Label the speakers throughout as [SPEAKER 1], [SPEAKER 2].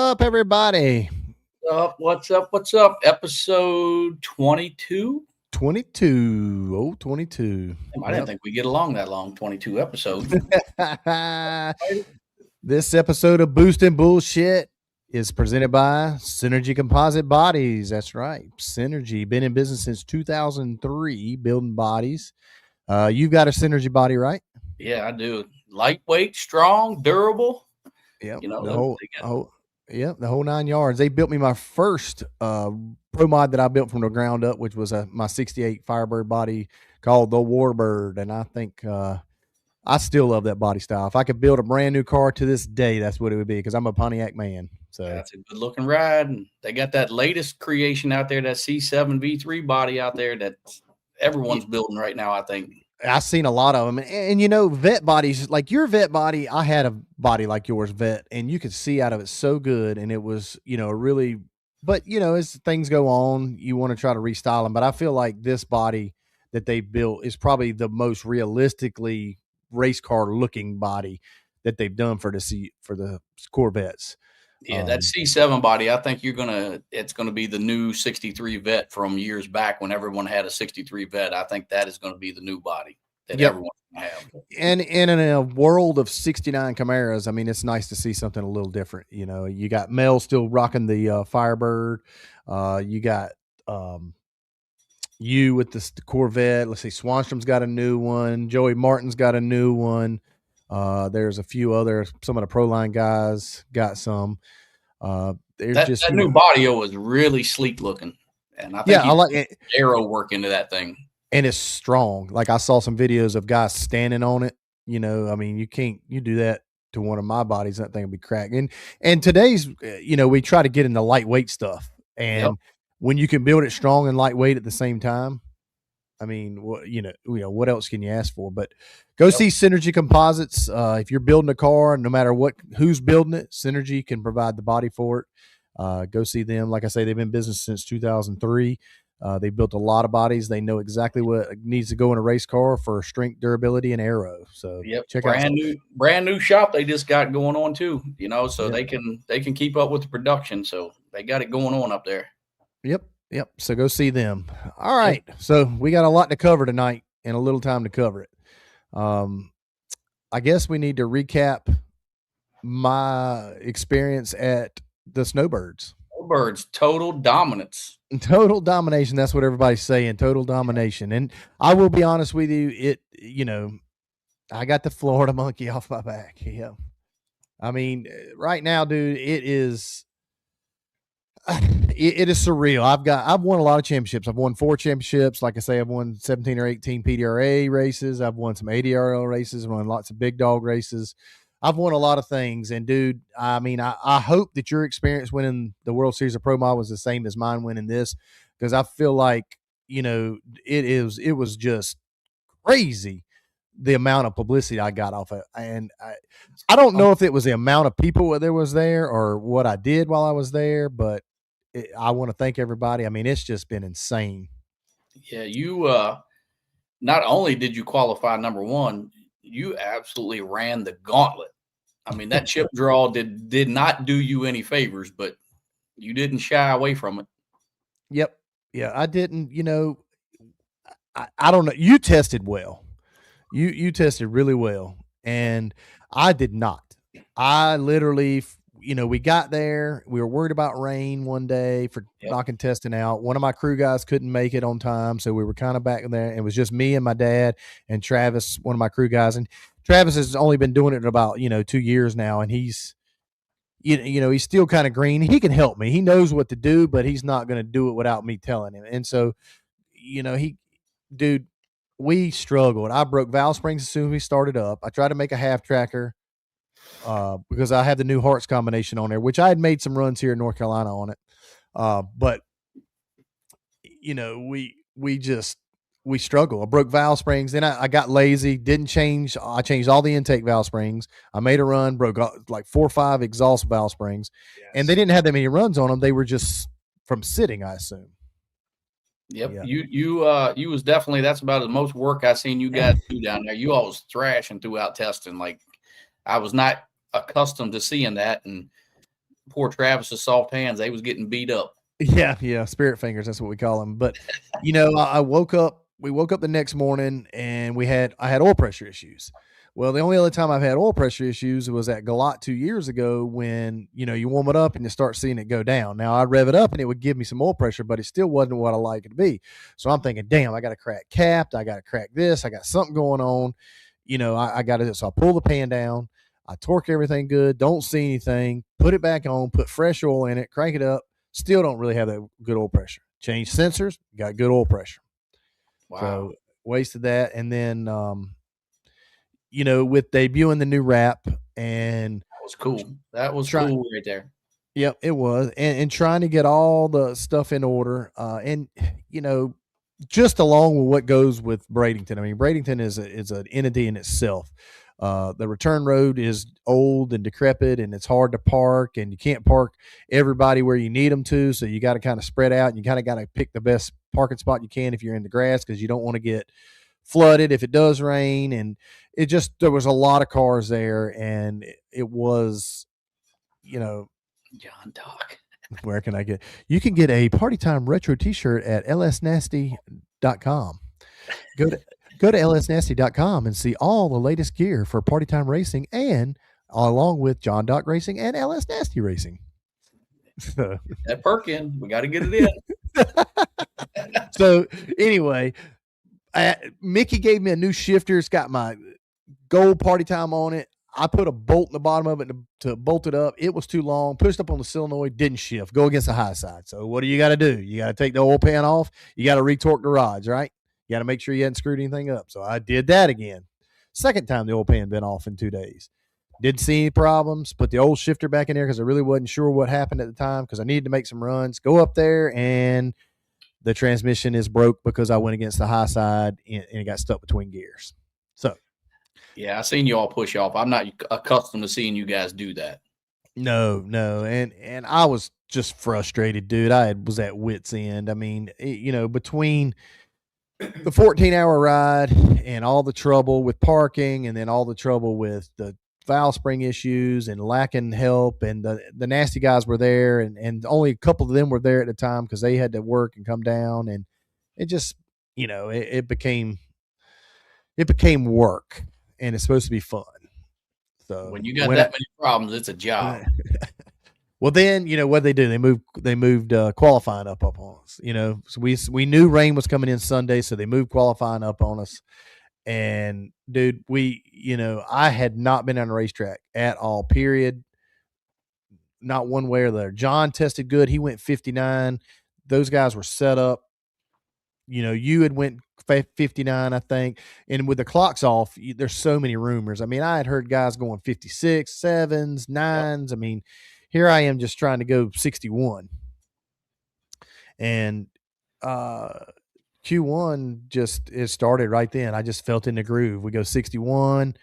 [SPEAKER 1] up, everybody?
[SPEAKER 2] What's up? What's up? Episode 22.
[SPEAKER 1] 22. Oh, 22.
[SPEAKER 2] I didn't think we get along that long. 22 episodes.
[SPEAKER 1] This episode of Boosting Bullshit is presented by Synergy Composite Bodies. That's right. Synergy. Been in business since 2003, building bodies. You've got a Synergy body, right?
[SPEAKER 2] Yeah, I do. Lightweight, strong, durable.
[SPEAKER 1] Yep.
[SPEAKER 2] You know,
[SPEAKER 1] the whole 9 yards. They built me my first pro mod that I built from the ground up, which was my 68 Firebird body called the Warbird. And I think I still love that body style. If I could build a brand new car to this day, that's what it would be, because I'm a Pontiac man. So
[SPEAKER 2] that's a good looking ride. And they got that latest creation out there, that C7 V3 body out there that everyone's building right now, I think.
[SPEAKER 1] I've seen a lot of them, and vet bodies, like your vet body. I had a body like yours, vet, and you could see out of it so good, and it was, really. But as things go on, you want to try to restyle them. But I feel like this body that they built is probably the most realistically race car looking body that they've done for the Corvettes.
[SPEAKER 2] Yeah, that C7 body, I think it's gonna be the new 63 vet from years back when everyone had a 63 vet. I think that is gonna be the new body that everyone's gonna have.
[SPEAKER 1] And in a world of 69 Camaros, I mean, it's nice to see something a little different. You got Mel still rocking the Firebird. You got you with the Corvette. Let's see, Swanstrom's got a new one. Joey Martin's got a new one. There's a few some of the Pro Line guys got some.
[SPEAKER 2] That new body was really sleek looking, and I think
[SPEAKER 1] I like it.
[SPEAKER 2] Aero work into that thing,
[SPEAKER 1] and it's strong. Like I saw some videos of guys standing on it. I mean, you do that to one of my bodies, that thing will be cracked. And today's, we try to get into lightweight stuff, and when you can build it strong and lightweight at the same time, I mean, what else can you ask for? But go see Synergy Composites. If you're building a car, no matter who's building it, Synergy can provide the body for it. Go see them. Like I say, they've been in business since 2003. They built a lot of bodies. They know exactly what needs to go in a race car for strength, durability, and aero. So check out
[SPEAKER 2] brand new shop they just got going on too. So they can keep up with the production. So they got it going on up there.
[SPEAKER 1] Yep. So go see them. All right. So we got a lot to cover tonight and a little time to cover it. I guess we need to recap my experience at the Snowbirds.
[SPEAKER 2] Snowbirds, total dominance.
[SPEAKER 1] Total domination. That's what everybody's saying. Total domination. And I will be honest with you. I got the Florida monkey off my back. Yeah. I mean, right now, dude, it is surreal. I've won a lot of championships. I've won 4 championships. Like I say, I've won 17 or 18 PDRA races. I've won some ADRL races. I've won lots of big dog races. I've won a lot of things. And dude, I mean, I hope that your experience winning the World Series of Pro Mod was the same as mine winning this, because I feel like, it was just crazy the amount of publicity I got off it. And I don't know if it was the amount of people that was there or what I did while I was there, but I want to thank everybody. I mean, it's just been insane.
[SPEAKER 2] Yeah, you not only did you qualify number 1, you absolutely ran the gauntlet. I mean, that chip draw did not do you any favors, but you didn't shy away from it.
[SPEAKER 1] Yep. Yeah, I didn't. I don't know. You tested well. You tested really well, and I did not. I literally, we got there. We were worried about rain one day for knocking testing out. One of my crew guys couldn't make it on time, so we were kind of back in there. It was just me and my dad and Travis, one of my crew guys. And Travis has only been doing it about 2 years now, and he's he's still kind of green. He can help me. He knows what to do, but he's not going to do it without me telling him. And so, we struggled. I broke valve springs as soon as we started up. I tried to make a half tracker because I had the new Hearts combination on there, which I had made some runs here in North Carolina on it. But we struggled. I broke valve springs. Then I got lazy, didn't change. I changed all the intake valve springs. I made a run, broke like 4 or 5 exhaust valve springs, and they didn't have that many runs on them. They were just from sitting, I assume.
[SPEAKER 2] Yep. Yeah. You was definitely, that's about the most work I seen you guys do down there. You all was thrashing throughout testing. Like, I was not accustomed to seeing that. And poor Travis's soft hands. They was getting beat up.
[SPEAKER 1] Yeah, spirit fingers. That's what we call them. But I woke up. We woke up the next morning, and I had oil pressure issues. Well, the only other time I've had oil pressure issues was at Galat 2 years ago when you warm it up and you start seeing it go down. Now I'd rev it up and it would give me some oil pressure, but it still wasn't what I like it to be. So I'm thinking, damn, I got a crack cap. I got to crack this. I got something going on. I got to. So I pull the pan down. I torque everything good. Don't see anything. Put it back on. Put fresh oil in it. Crank it up. Still don't really have that good oil pressure. Change sensors, got good oil pressure.
[SPEAKER 2] Wow.
[SPEAKER 1] So wasted that. And then, with debuting the new wrap and
[SPEAKER 2] that was cool. That was cool right there.
[SPEAKER 1] Yep, it was. And trying to get all the stuff in order. And just along with what goes with Bradenton. I mean, Bradenton is an entity in itself. The return road is old and decrepit, and it's hard to park, and you can't park everybody where you need them to. So you got to kind of spread out, and you kind of got to pick the best parking spot you can if you're in the grass, because you don't want to get flooded if it does rain. And there was a lot of cars there, and it was,
[SPEAKER 2] John Doc.
[SPEAKER 1] Where can I get? You can get a Party Time retro T-shirt at lsnasty.com. Go to lsnasty.com and see all the latest gear for Party Time Racing, and along with John Doc Racing and LS Nasty Racing.
[SPEAKER 2] That perk in. We got to get it in.
[SPEAKER 1] So anyway, Mickey gave me a new shifter. It's got my gold Party Time on it. I put a bolt in the bottom of it to bolt it up. It was too long. Pushed up on the solenoid, didn't shift. Go against the high side. So what do you got to do? You got to take the oil pan off. You got to retorque the rods, right? You got to make sure you hadn't screwed anything up. So I did that again. Second time the oil pan been off in 2 days. Didn't see any problems. Put the old shifter back in there because I really wasn't sure what happened at the time, because I needed to make some runs. Go up there, and the transmission is broke because I went against the high side and it got stuck between gears. So,
[SPEAKER 2] yeah, I seen you all push off. I'm not accustomed to seeing you guys do that.
[SPEAKER 1] No. And I was just frustrated, dude. I was at wit's end. I mean, between the 14-hour ride and all the trouble with parking, and then all the trouble with the valve spring issues and lacking help, and the nasty guys were there, and only a couple of them were there at the time because they had to work and come down, and it just it became work, and it's supposed to be fun. So
[SPEAKER 2] when you got that many problems, it's a job.
[SPEAKER 1] Well, then what they do? They moved qualifying up on us. So we knew rain was coming in Sunday, so they moved qualifying up on us. And dude, I had not been on a racetrack at all. Period. Not one way or the other. John tested good. He went 59. Those guys were set up. You had went 59, I think. And with the clocks off, there's so many rumors. I mean, I had heard guys going 56, 7s, 9s. Yep. I mean, here I am just trying to go 61. And Q1 it started right then. I just felt in the groove. We go 61.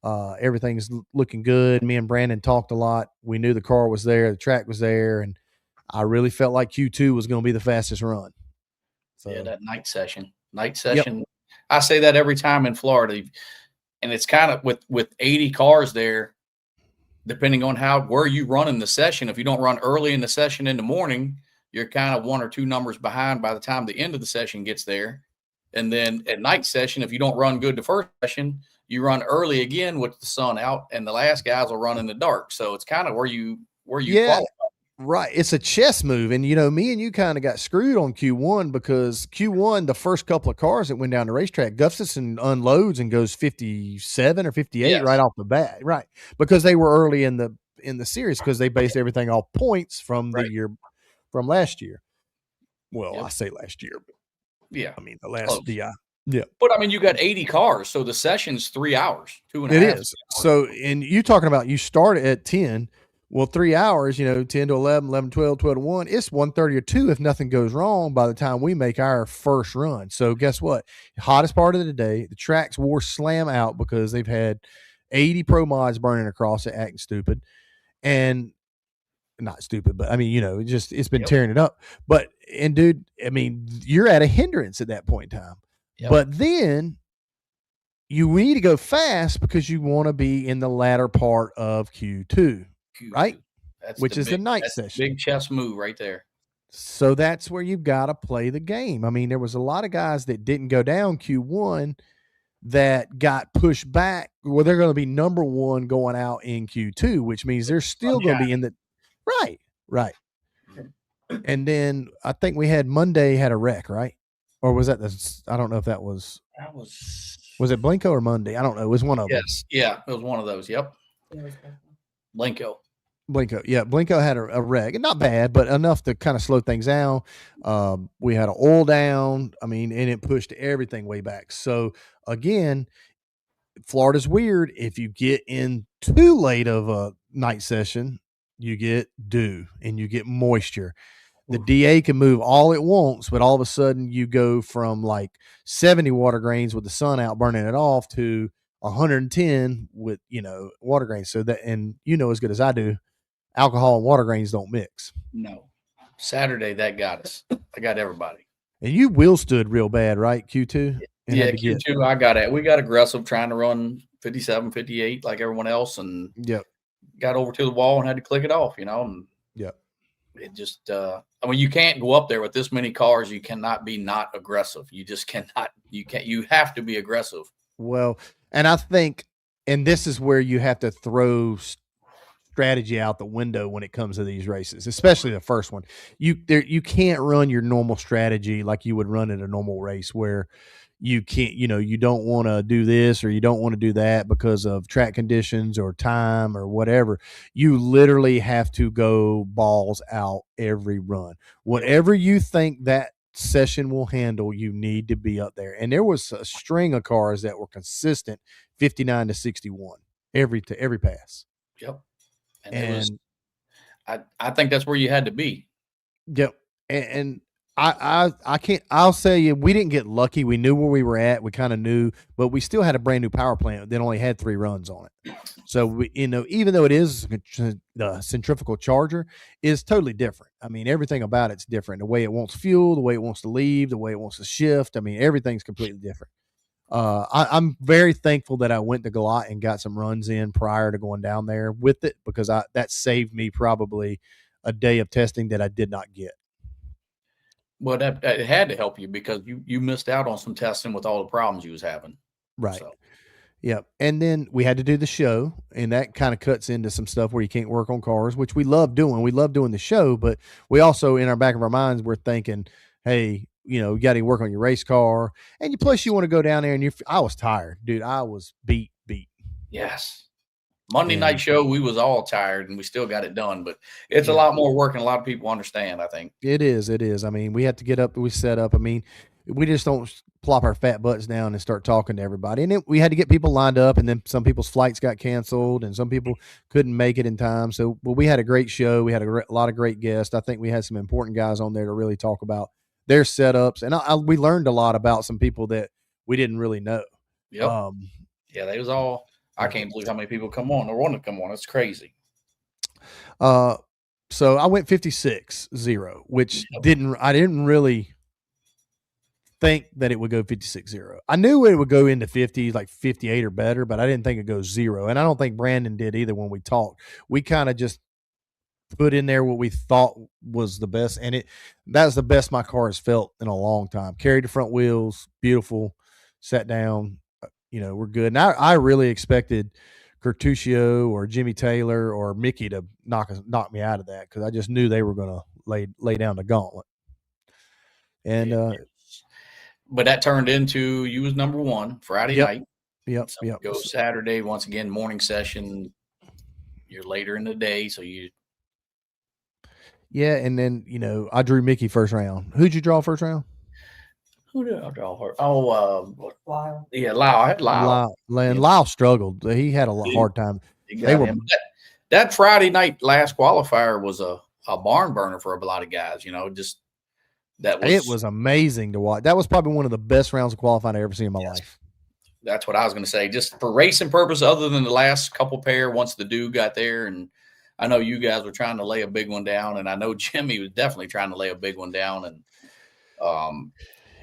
[SPEAKER 1] Everything's looking good. Me and Brandon talked a lot. We knew the car was there. The track was there. And I really felt like Q2 was going to be the fastest run. So,
[SPEAKER 2] yeah, that night session. Yep. I say that every time in Florida. And it's kind of with 80 cars there, depending on where you run in the session. If you don't run early in the session in the morning, you're kind of 1 or 2 numbers behind by the time the end of the session gets there. And then at night session, if you don't run good the first session, you run early again with the sun out, and the last guys will run in the dark. So it's kind of where you qualify.
[SPEAKER 1] Right. It's a chess move. And, me and you kind of got screwed on Q1, because Q1, the first couple of cars that went down the racetrack, Gustafson unloads and goes 57 or 58 right off the bat. Right. Because they were early in the series, because they based everything off points from the year, from last year. Well, I say last year, but
[SPEAKER 2] yeah,
[SPEAKER 1] I mean, the last DI. Yeah.
[SPEAKER 2] But I mean, you got 80 cars. So the session's 3 hours, 2.5 hours.
[SPEAKER 1] It is. So, and you talking about, you start at 10. Well, 3 hours, 10 to 11, 11, 12, 12 to 1, it's 1:30 or 2 if nothing goes wrong by the time we make our first run. So guess what? Hottest part of the day, the tracks wore slam out because they've had 80 pro mods burning across it, acting stupid. And not stupid, but I mean, it's been tearing it up. But, and dude, I mean, you're at a hindrance at that point in time. Yep. But then you need to go fast because you want to be in the latter part of Q2. Right? which is the night
[SPEAKER 2] that's the
[SPEAKER 1] session.
[SPEAKER 2] big chess move right there.
[SPEAKER 1] So that's where you've got to play the game. I mean, there was a lot of guys that didn't go down Q1 that got pushed back. Well, they're going to be number one going out in Q2, which means they're still going to be in the right. And then I think we had Monday had a wreck, right? Or was that I don't know if that was it Blanco or Monday? I don't know. It was one of them.
[SPEAKER 2] Yeah, it was one of those. Yep. Blanco.
[SPEAKER 1] Yeah, Blanco had a wreck, and not bad, but enough to kind of slow things down. We had an oil down. I mean, and it pushed everything way back. So again, Florida's weird. If you get in too late of a night session, you get dew and you get moisture. The DA can move all it wants, but all of a sudden you go from like 70 water grains with the sun out burning it off to 110 with, water grains. So that, and as good as I do, alcohol and water grains don't mix.
[SPEAKER 2] No. Saturday, that got us. I got everybody.
[SPEAKER 1] And you wheel stood real bad, right? Q2?
[SPEAKER 2] Yeah, Q2, I got it. We got aggressive trying to run 57, 58 like everyone else, and got over to the wall and had to click it off, And it just, you can't go up there with this many cars. You cannot be not aggressive. You just cannot. You have to be aggressive.
[SPEAKER 1] Well, and I think, and this is where you have to throw strategy out the window when it comes to these races, especially the first one. You can't run your normal strategy like you would run in a normal race where you can't, you don't want to do this or you don't want to do that because of track conditions or time or whatever. You literally have to go balls out every run. Whatever you think that session will handle, you need to be up there. And there was a string of cars that were consistent 59 to 61 every pass.
[SPEAKER 2] Yep. And I think that's where you had to be.
[SPEAKER 1] Yep. And I can't, I'll say you, we didn't get lucky. We knew where we were at. We kind of knew, but we still had a brand new power plant that only had 3 runs on it. So we, even though it is the centrifugal charger, is totally different. I mean, everything about it's different. The way it wants fuel, the way it wants to leave, the way it wants to shift. I mean, everything's completely different. I'm very thankful that I went to Galot and got some runs in prior to going down there with it, because that saved me probably a day of testing that I did not get.
[SPEAKER 2] Well, that it had to help you because you missed out on some testing with all the problems you was having.
[SPEAKER 1] Right. So. Yep. And then we had to do the show, and that kind of cuts into some stuff where you can't work on cars, which we love doing. We love doing the show, but we also, in our back of our minds, we're thinking, hey, you got to work on your race car. And plus you want to go down there and I was tired, dude. I was beat.
[SPEAKER 2] Yes. Monday night show, we was all tired and we still got it done, but it's a lot more work and a lot of people understand, I think.
[SPEAKER 1] It is. I mean, we have to get up, we set up. I mean, we just don't plop our fat butts down and start talking to everybody. And then we had to get people lined up, and then some people's flights got canceled and some people couldn't make it in time. So, we had a great show. We had a lot of great guests. I think we had some important guys on there to really talk about their setups. And we learned a lot about some people that we didn't really know.
[SPEAKER 2] Yep. They was all, I can't believe how many people come on or want to come on. It's crazy.
[SPEAKER 1] So I went 56-0, which I didn't really think that it would go 56-0. I knew it would go into 50s, like 58 or better, but I didn't think it'd go 0. And I don't think Brandon did either when we talked. We kind of just put in there what we thought was the best. And that's the best my car has felt in a long time. Carried the front wheels, beautiful, sat down, we're good. And I really expected Curtuccio or Jimmy Taylor or Mickey to knock me out of that, because I just knew they were going to lay down the gauntlet. And
[SPEAKER 2] but that turned into you was number 1 Friday night.
[SPEAKER 1] Yep.
[SPEAKER 2] So go Saturday, once again, morning session. You're later in the day, so you.
[SPEAKER 1] Yeah, and then I drew Mickey first round. Who'd you draw first round?
[SPEAKER 2] Who did I draw her? Oh, Lyle. Yeah, Lyle. I had Lyle.
[SPEAKER 1] Lyle struggled. He had a hard time.
[SPEAKER 2] That Friday night last qualifier was a barn burner for a lot of guys. It
[SPEAKER 1] was amazing to watch. That was probably one of the best rounds of qualifying I ever seen in my life.
[SPEAKER 2] That's what I was going to say. Just for racing purpose, other than the last couple pair, once the dude got there, and I know you guys were trying to lay a big one down, and I know Jimmy was definitely trying to lay a big one down, and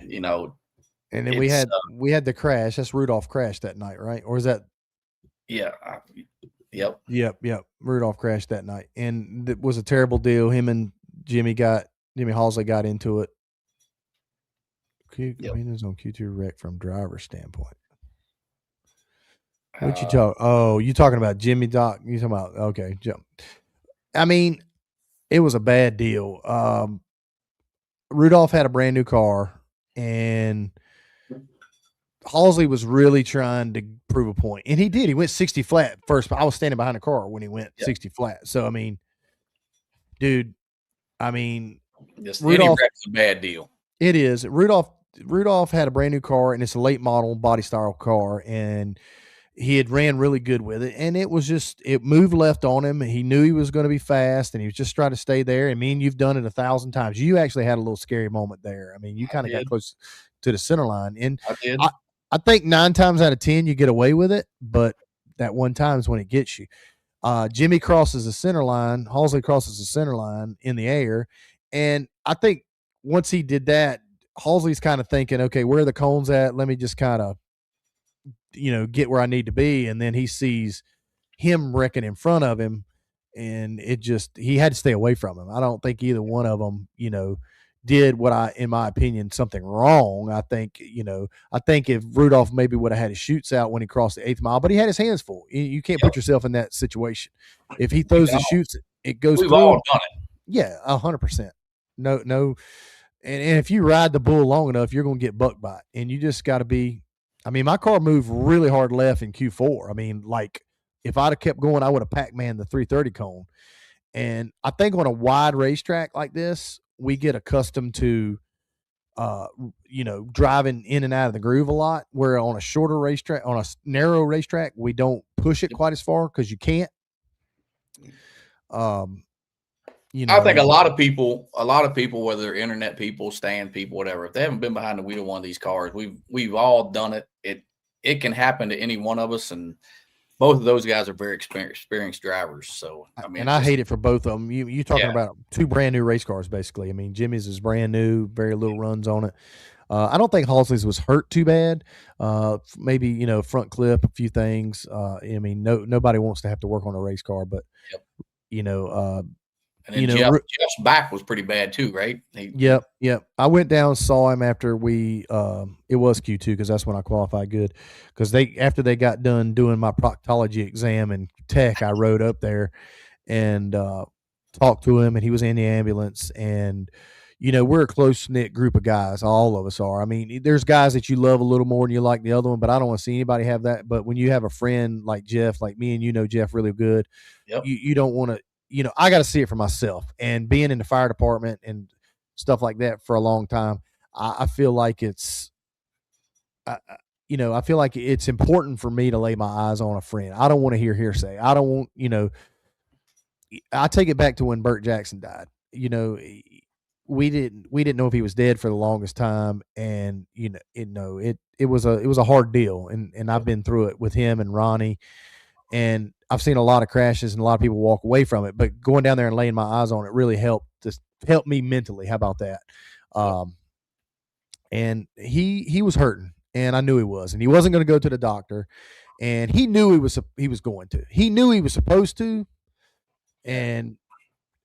[SPEAKER 1] and then we had the crash. That's Rudolph crashed that night, right? Or is that?
[SPEAKER 2] Yeah, Yep.
[SPEAKER 1] Yep. Rudolph crashed that night, and it was a terrible deal. Him and Jimmy Halsey got into it.
[SPEAKER 2] Yep.
[SPEAKER 1] Opinions on Q2 wreck from driver standpoint. What you talk? Oh, you talking about Jimmy Doc? You talking about okay? I mean, it was a bad deal. Rudolph had a brand new car, and Halsey was really trying to prove a point, and he did. He went 60 flat first. I was standing behind the car when he went 60 flat. So I mean, dude,
[SPEAKER 2] just any
[SPEAKER 1] Rudolph.
[SPEAKER 2] wreck's a bad deal.
[SPEAKER 1] It is. Rudolph had a brand new car, and it's a late model body style car, and he had ran really good with it, and it moved left on him. He knew he was going to be fast, and he was just trying to stay there. I mean, you've done it 1,000 times. You actually had a little scary moment there. I mean, you kind of got close to the center line, and
[SPEAKER 2] I did.
[SPEAKER 1] I think 9 times out of 10 you get away with it, but that one time is when it gets you. Jimmy crosses the center line. Halsey crosses the center line in the air, and I think once he did that, Halsey's kind of thinking, okay, where are the cones at? Let me just kind of get where I need to be. And then he sees him wrecking in front of him, and he had to stay away from him. I don't think either one of them, did what in my opinion, something wrong. I think if Rudolph maybe would have had his shoots out when he crossed the 8th mile, but he had his hands full. You can't put yourself in that situation. If he throws the shoots, it goes
[SPEAKER 2] We've
[SPEAKER 1] through.
[SPEAKER 2] all done it.
[SPEAKER 1] Yeah, 100%. No. And if you ride the bull long enough, you're going to get buck bite, and you just got to be. I mean, my car moved really hard left in Q4. I mean, like if I'd have kept going, I would have Pac-Man the 330 cone. And I think on a wide racetrack like this, we get accustomed to, driving in and out of the groove a lot. Where on a shorter racetrack, on a narrow racetrack, we don't push it quite as far because you can't.
[SPEAKER 2] I think a lot of people, whether they're internet people, stand people, whatever, if they haven't been behind the wheel of one of these cars, we've all done it. It can happen to any one of us, and both of those guys are very experienced drivers. So I mean,
[SPEAKER 1] and I hate it for both of them. You talking about 2 brand new race cars, basically. I mean, Jimmy's is brand new, very little runs on it. I don't think Halsey's was hurt too bad. Maybe front clip, a few things. I mean, nobody wants to have to work on a race car, but
[SPEAKER 2] and then Jeff's back was pretty bad too, right?
[SPEAKER 1] Yep. I went down, saw him after we. It was Q2 because that's when I qualified good. Because after they got done doing my proctology exam and tech, I rode up there and talked to him, and he was in the ambulance. And we're a close knit group of guys. All of us are. I mean, there's guys that you love a little more than you like the other one, but I don't want to see anybody have that. But when you have a friend like Jeff, like me, and Jeff really good, you don't want to. I got to see it for myself, and being in the fire department and stuff like that for a long time, I feel like it's, I feel like it's important for me to lay my eyes on a friend. I don't want to hear hearsay. I don't want, I take it back to when Burt Jackson died. We didn't know if he was dead for the longest time, and it was a hard deal, and I've been through it with him and Ronnie. And I've seen a lot of crashes and a lot of people walk away from it, but going down there and laying my eyes on it really helped me mentally. How about that? And he was hurting, and I knew he was, and he wasn't going to go to the doctor, and he knew he was going to. He knew he was supposed to, and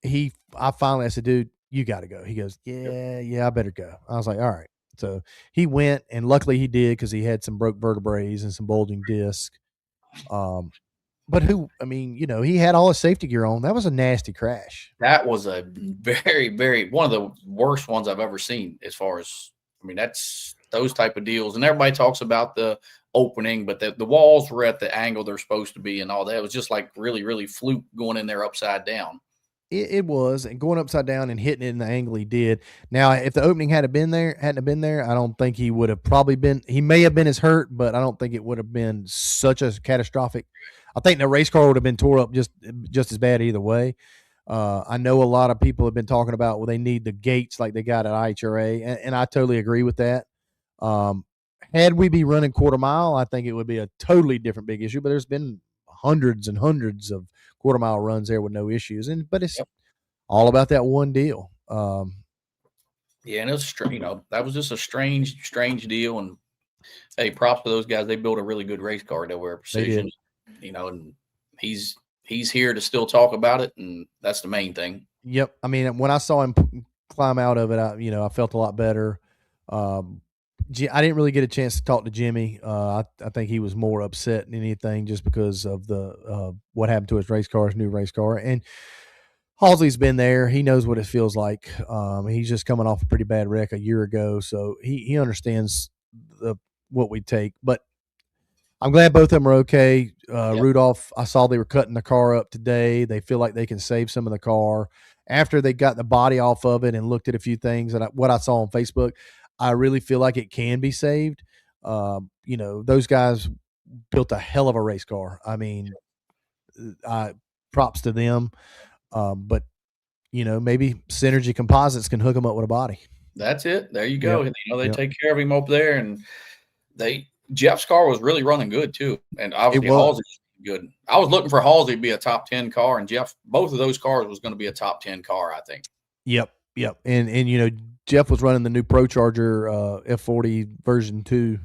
[SPEAKER 1] I finally said, dude, you got to go. He goes, yeah, I better go. I was like, all right. So he went, and luckily he did because he had some broke vertebrae and some bulging disc. But he had all his safety gear on. That was a nasty crash.
[SPEAKER 2] That was a very, very one of the worst ones I've ever seen. As far as that's those type of deals, and everybody talks about the opening, but the walls were at the angle they're supposed to be, and all that. It was just like really, really fluke going in there upside down.
[SPEAKER 1] It was, and going upside down and hitting it in the angle he did. Now, if the opening hadn't been there, I don't think he would have probably been. He may have been as hurt, but I don't think it would have been such a catastrophic. I think the race car would have been tore up just as bad either way. I know a lot of people have been talking about, well, they need the gates like they got at IHRA, and I totally agree with that. Had we be running quarter mile, I think it would be a totally different big issue. But there's been hundreds and hundreds of quarter mile runs there with no issues, but it's all about that one deal.
[SPEAKER 2] And it's that was just a strange deal. And hey, props to those guys. They built a really good race car. They were precision, and he's here to still talk about it, and that's the main thing.
[SPEAKER 1] Yep. I mean, when I saw him climb out of it, I felt a lot better. I didn't really get a chance to talk to Jimmy. I think he was more upset than anything just because of the what happened to his new race car. And Halsey's been there. He knows what it feels like. He's just coming off a pretty bad wreck a year ago, so he understands what we take. But I'm glad both of them are okay.
[SPEAKER 2] Yep.
[SPEAKER 1] Rudolph, I saw they were cutting the car up today. They feel like they can save some of the car. After they got the body off of it and looked at a few things and what I saw on Facebook, I really feel like it can be saved. Those guys built a hell of a race car. I mean, props to them. But maybe Synergy Composites can hook them up with a body.
[SPEAKER 2] That's it. There you go.
[SPEAKER 1] Yep.
[SPEAKER 2] They take care of him up there, and Jeff's car was really running good too, and obviously Halsey's good. I was looking for Halsey to be a top 10 car, and Jeff, both of those cars was going to be a top 10 car, I think.
[SPEAKER 1] Yep. And Jeff was running the new Pro Charger F40 version 2,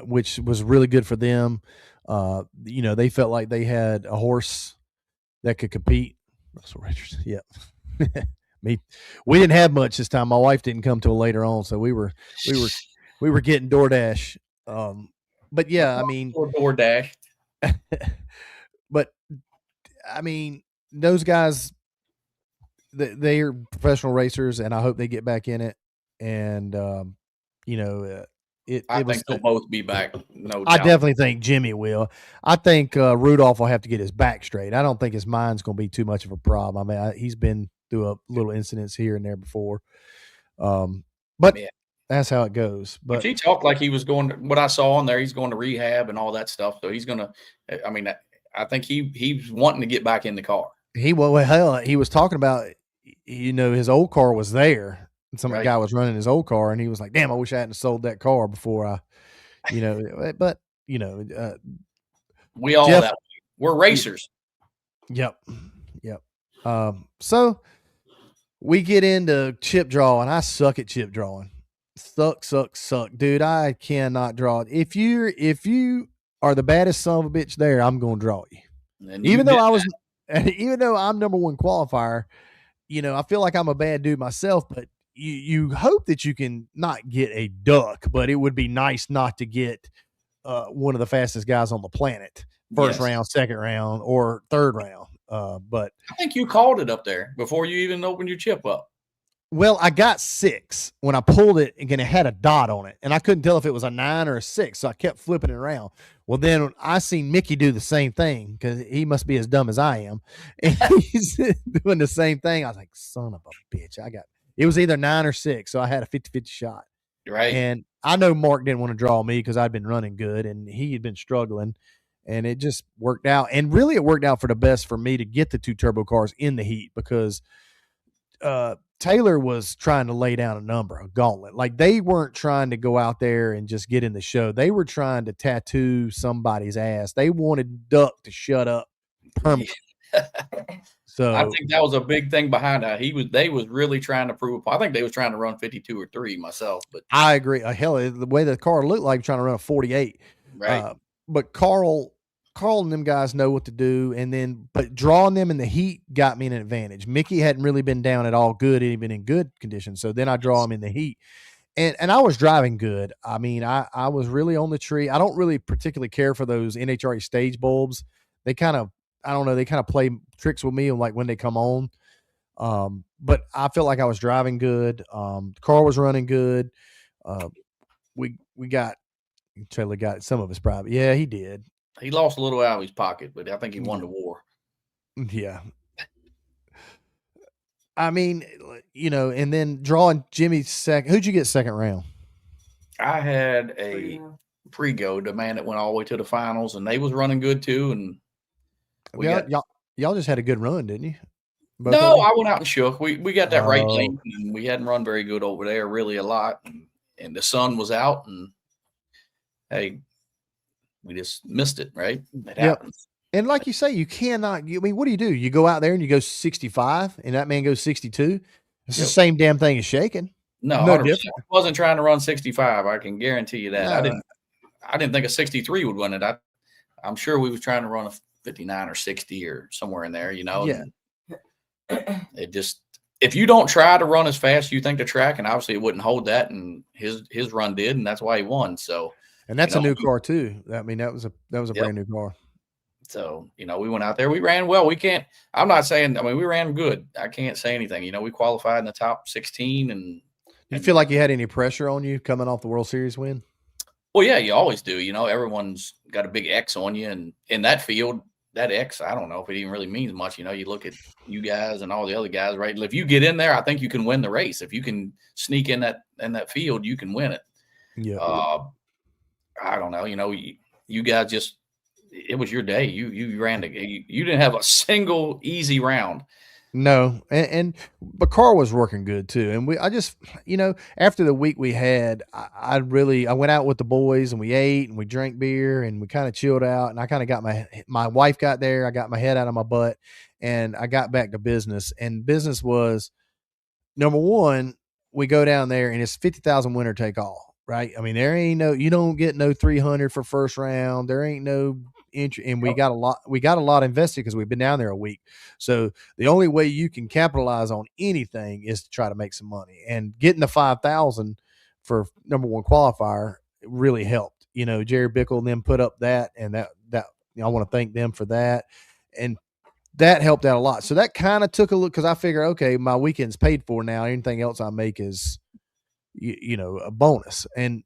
[SPEAKER 1] which was really good for them. They felt like they had a horse that could compete. Russell Richards, yeah. We didn't have much this time. My wife didn't come till later on, so we were getting DoorDash. But yeah, I mean,
[SPEAKER 2] DoorDash.
[SPEAKER 1] But I mean, those guys, they are professional racers, and I hope they get back in it. And
[SPEAKER 2] I think they'll both be back. No doubt.
[SPEAKER 1] I definitely think Jimmy will. I think Rudolph will have to get his back straight. I don't think his mind's going to be too much of a problem. I mean, he's been through a little incidents here and there before. But that's how it goes. But
[SPEAKER 2] he talked like he was going to, what I saw on there, he's going to rehab and all that stuff. So he's going to, I mean, I think he's wanting to get back in the car.
[SPEAKER 1] He was talking about, his old car was there. And some guy was running his old car, and he was like, damn, I wish I hadn't sold that car before I, but,
[SPEAKER 2] we all that way. We're racers.
[SPEAKER 1] Yep. So we get into chip draw, and I suck at chip drawing. Suck. Dude, I cannot draw it. If you are the baddest son of a bitch there, I'm going to draw you. Even though I'm number one qualifier, I feel like I'm a bad dude myself, but you hope that you can not get a duck, but it would be nice not to get one of the fastest guys on the planet, first round, second round, or third round. But
[SPEAKER 2] I think you called it up there before you even opened your chip up.
[SPEAKER 1] Well, I got 6 when I pulled it, and it had a dot on it, and I couldn't tell if it was a 9 or a 6, so I kept flipping it around. Well, then I seen Mickey do the same thing, because he must be as dumb as I am, and he's doing the same thing. I was like, son of a bitch. It was either 9 or 6, so I had a 50-50 shot.
[SPEAKER 2] Right.
[SPEAKER 1] And I know Mark didn't want to draw me because I'd been running good, and he had been struggling, and it just worked out. And really, it worked out for the best for me to get the 2 turbo cars in the heat, because Taylor was trying to lay down a gauntlet. Like, they weren't trying to go out there and just get in the show. They were trying to tattoo somebody's ass. They wanted Duck to shut up permanently. So
[SPEAKER 2] I think that was a big thing behind that. They was really trying to prove. I think they was trying to run 52 or 3 myself, but
[SPEAKER 1] I agree. Hell, the way the car looked like trying to run a 48.
[SPEAKER 2] Right.
[SPEAKER 1] But Carl and them guys know what to do, but drawing them in the heat got me an advantage. Mickey hadn't really been down at all good, even in good condition. So then I draw him in the heat. And I was driving good. I mean, I was really on the tree. I don't really particularly care for those NHRA stage bulbs. They kind of, I don't know, they kind of play tricks with me on like when they come on. But I felt like I was driving good. The car was running good. Taylor got some of his private. Yeah, he did.
[SPEAKER 2] He lost a little out of his pocket, but I think he won the war.
[SPEAKER 1] Yeah. I mean, and then drawing Jimmy's second. Who'd you get second round?
[SPEAKER 2] I had a Prego, the man that went all the way to the finals, and they was running good too. And
[SPEAKER 1] y'all just had a good run, didn't you?
[SPEAKER 2] No, I went out and shook. We got that right lane, and we hadn't run very good over there, really a lot. And the sun was out, and hey, we just missed it, right? It happens.
[SPEAKER 1] And like you say, you cannot. I mean, what do? You go out there and you go 65, and that man goes 62. It's the same damn thing as shaking.
[SPEAKER 2] No different. I wasn't trying to run 65. I can guarantee you that. I didn't think a 63 would win it. I'm sure we was trying to run a 59 or 60 or somewhere in there,
[SPEAKER 1] Yeah.
[SPEAKER 2] And it just, if you don't try to run as fast as you think the track, and obviously it wouldn't hold that, and his run did, and that's why he won. So,
[SPEAKER 1] And that's a new car too. I mean, that was a
[SPEAKER 2] yep.
[SPEAKER 1] brand new car.
[SPEAKER 2] So, we went out there, we ran well. I'm not saying, we ran good. I can't say anything. We qualified in the top 16.
[SPEAKER 1] Do you feel like you had any pressure on you coming off the World Series win?
[SPEAKER 2] Well, yeah, you always do. Everyone's got a big X on you, and in that field, that X, I don't know if it even really means much. You look at you guys and all the other guys, right? If you get in there, I think you can win the race. If you can sneak in that field, you can win it.
[SPEAKER 1] Yeah.
[SPEAKER 2] I don't know. You guys just, it was your day. You ran you didn't have a single easy round.
[SPEAKER 1] No, and the car was working good too. And I just, after the week we had, I went out with the boys and we ate and we drank beer and we kind of chilled out. And I kind of got my wife got there. I got my head out of my butt and I got back to business. And business was, number one, we go down there and it's 50,000 winner take all, right? I mean, there ain't you don't get no 300 for first round. There ain't no entry, and we got a lot invested because we've been down there a week. So the only way you can capitalize on anything is to try to make some money, and getting the 5,000 for number one qualifier really helped. Jerry Bickle and them put up that, and that I want to thank them for that. And that helped out a lot. So that kind of took a look, because I figure, okay, my weekend's paid for now. Anything else I make is, a bonus. And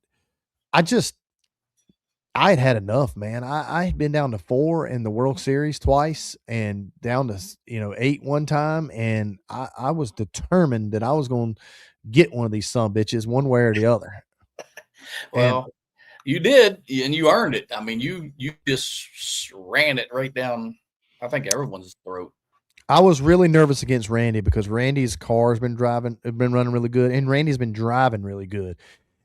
[SPEAKER 1] I had enough, man. I had been down to 4 in the World Series twice and down to, 8 one time. And I was determined that I was going to get one of these sumbitches one way or the other.
[SPEAKER 2] Well, you did, and you earned it. I mean, you just ran it right down, I think, everyone's throat.
[SPEAKER 1] I was really nervous against Randy because Randy's car's been running really good, and Randy's been driving really good.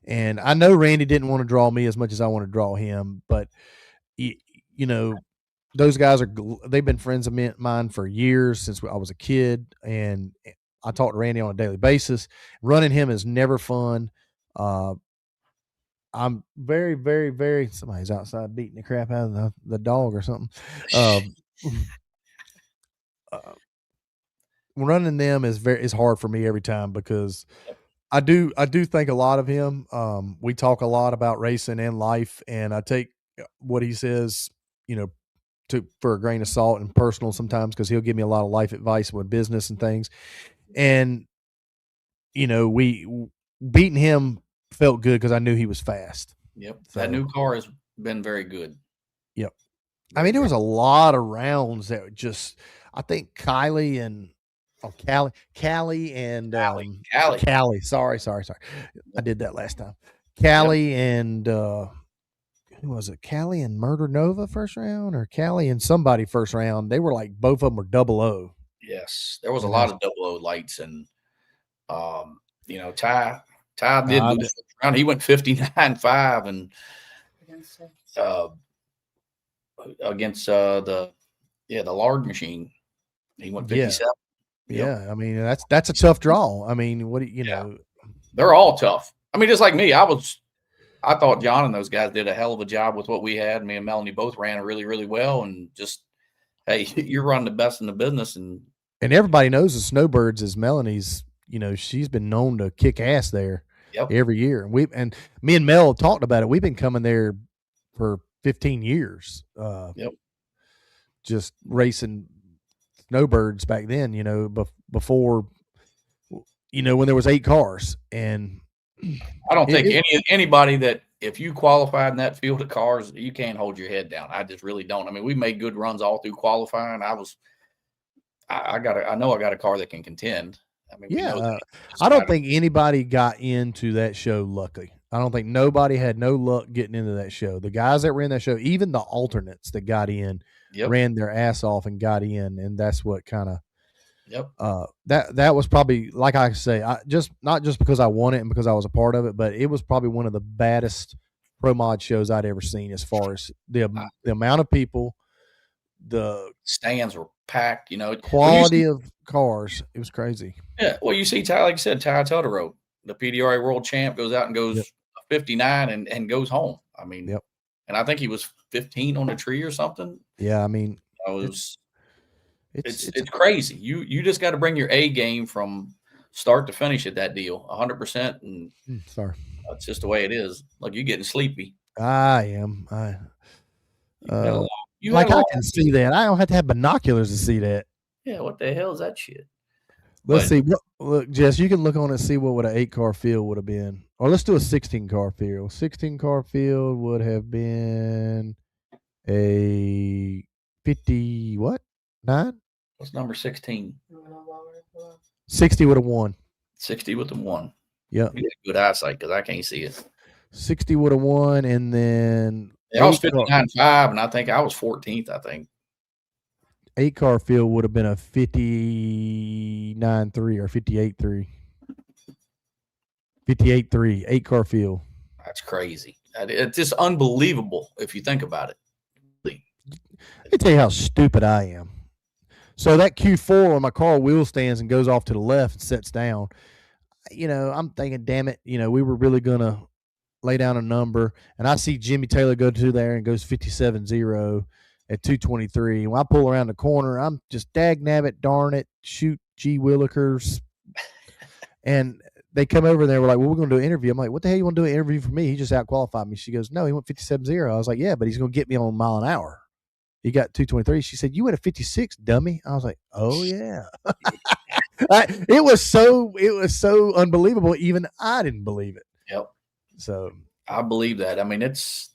[SPEAKER 1] And I know Randy didn't want to draw me as much as I want to draw him, but those guys they've been friends of mine for years, since I was a kid, and I talk to Randy on a daily basis. Running him is never fun. I'm very, very, very, somebody's outside beating the crap out of the dog or something. Running them is hard for me every time, because I do think a lot of him. We talk a lot about racing and life, and I take what he says, for a grain of salt and personal sometimes, because he'll give me a lot of life advice with business and things. And we beating him felt good because I knew he was fast.
[SPEAKER 2] Yep, so that new car has been very good.
[SPEAKER 1] Yep, I mean, there was a lot of rounds that just, I think Callie and Callie. Sorry. I did that last time. Callie and who was it? Callie and Murder Nova first round, or Callie and somebody first round. They were like, both of them were 00.
[SPEAKER 2] Yes, there was a lot of 00 lights, and Ty did lose the round. He went 59-5, and against the lard machine, he went 57.
[SPEAKER 1] Yeah, I mean, that's a tough draw. I mean, what do you know?
[SPEAKER 2] They're all tough. I mean, just like me, I thought John and those guys did a hell of a job with what we had. Me and Melanie both ran really, really well, and just, hey, you're running the best in the business, and
[SPEAKER 1] everybody knows the Snowbirds is Melanie's. She's been known to kick ass there every year. And me and Mel talked about it. We've been coming there for 15 years. Just racing Snowbirds back then, before, when there was 8 cars. And
[SPEAKER 2] I don't think anybody that, if you qualified in that field of cars, you can't hold your head down. I just really don't. I mean, we made good runs all through qualifying. I know I got a car that can contend. I mean,
[SPEAKER 1] I don't think anybody got into that show lucky. I don't think nobody had no luck getting into that show. The guys that ran that show, even the alternates that got in, ran their ass off and got in, and that's what kind of that was probably, like I say, not just because I won it and because I was a part of it, but it was probably one of the baddest pro mod shows I'd ever seen, as far as the amount of people, the
[SPEAKER 2] stands were packed,
[SPEAKER 1] quality of cars. It was crazy.
[SPEAKER 2] Yeah, well, you see, like you said, Ty Tutterow, the PDRA world champ, goes out and goes 59 and goes home. I mean, and I think he was 15 on the tree or something.
[SPEAKER 1] Yeah, I mean,
[SPEAKER 2] It's crazy. You just got to bring your A game from start to finish at that deal, 100%, and
[SPEAKER 1] sorry,
[SPEAKER 2] that's just the way it is. Like you're getting sleepy.
[SPEAKER 1] I am.
[SPEAKER 2] You had
[SPEAKER 1] Like
[SPEAKER 2] a
[SPEAKER 1] I
[SPEAKER 2] long
[SPEAKER 1] can see that. I don't have to have binoculars to see that.
[SPEAKER 2] Yeah, what the hell is that shit?
[SPEAKER 1] Let's see. Look, Jess, you can look on and see what would an 8-car field would have been. Or let's do a 16-car field. 16-car field would have been a 50 what? 9?
[SPEAKER 2] What's number 16?
[SPEAKER 1] 60 would have won.
[SPEAKER 2] 60 with the 1.
[SPEAKER 1] Yep.
[SPEAKER 2] You got good eyesight because I can't see it.
[SPEAKER 1] 60 would have won, and then
[SPEAKER 2] I was 59.5, and I think I was 14th, I think.
[SPEAKER 1] 8-car field would have been a 59.3 or 58.3. 58.3, 8-car field.
[SPEAKER 2] That's crazy. It's just unbelievable if you think about it.
[SPEAKER 1] Let me tell you how stupid I am. So that Q4 on my car wheel stands and goes off to the left and sets down. I'm thinking, damn it, we were really going to lay down a number. And I see Jimmy Taylor go to there and goes 57.0 at 223. When I pull around the corner, I'm just dag nabbit, darn it, shoot, gee willikers. And they come over there. We're like, well, we're going to do an interview. I'm like, what the hell you want to do an interview for me? He just out-qualified me. She goes, no, he went 57.0. I was like, yeah, but he's going to get me on a mile an hour. He got 223. She said, you went a 56, dummy. I was like, oh, yeah. It was so unbelievable. Even I didn't believe it.
[SPEAKER 2] Yep.
[SPEAKER 1] So
[SPEAKER 2] I believe that. I mean, it's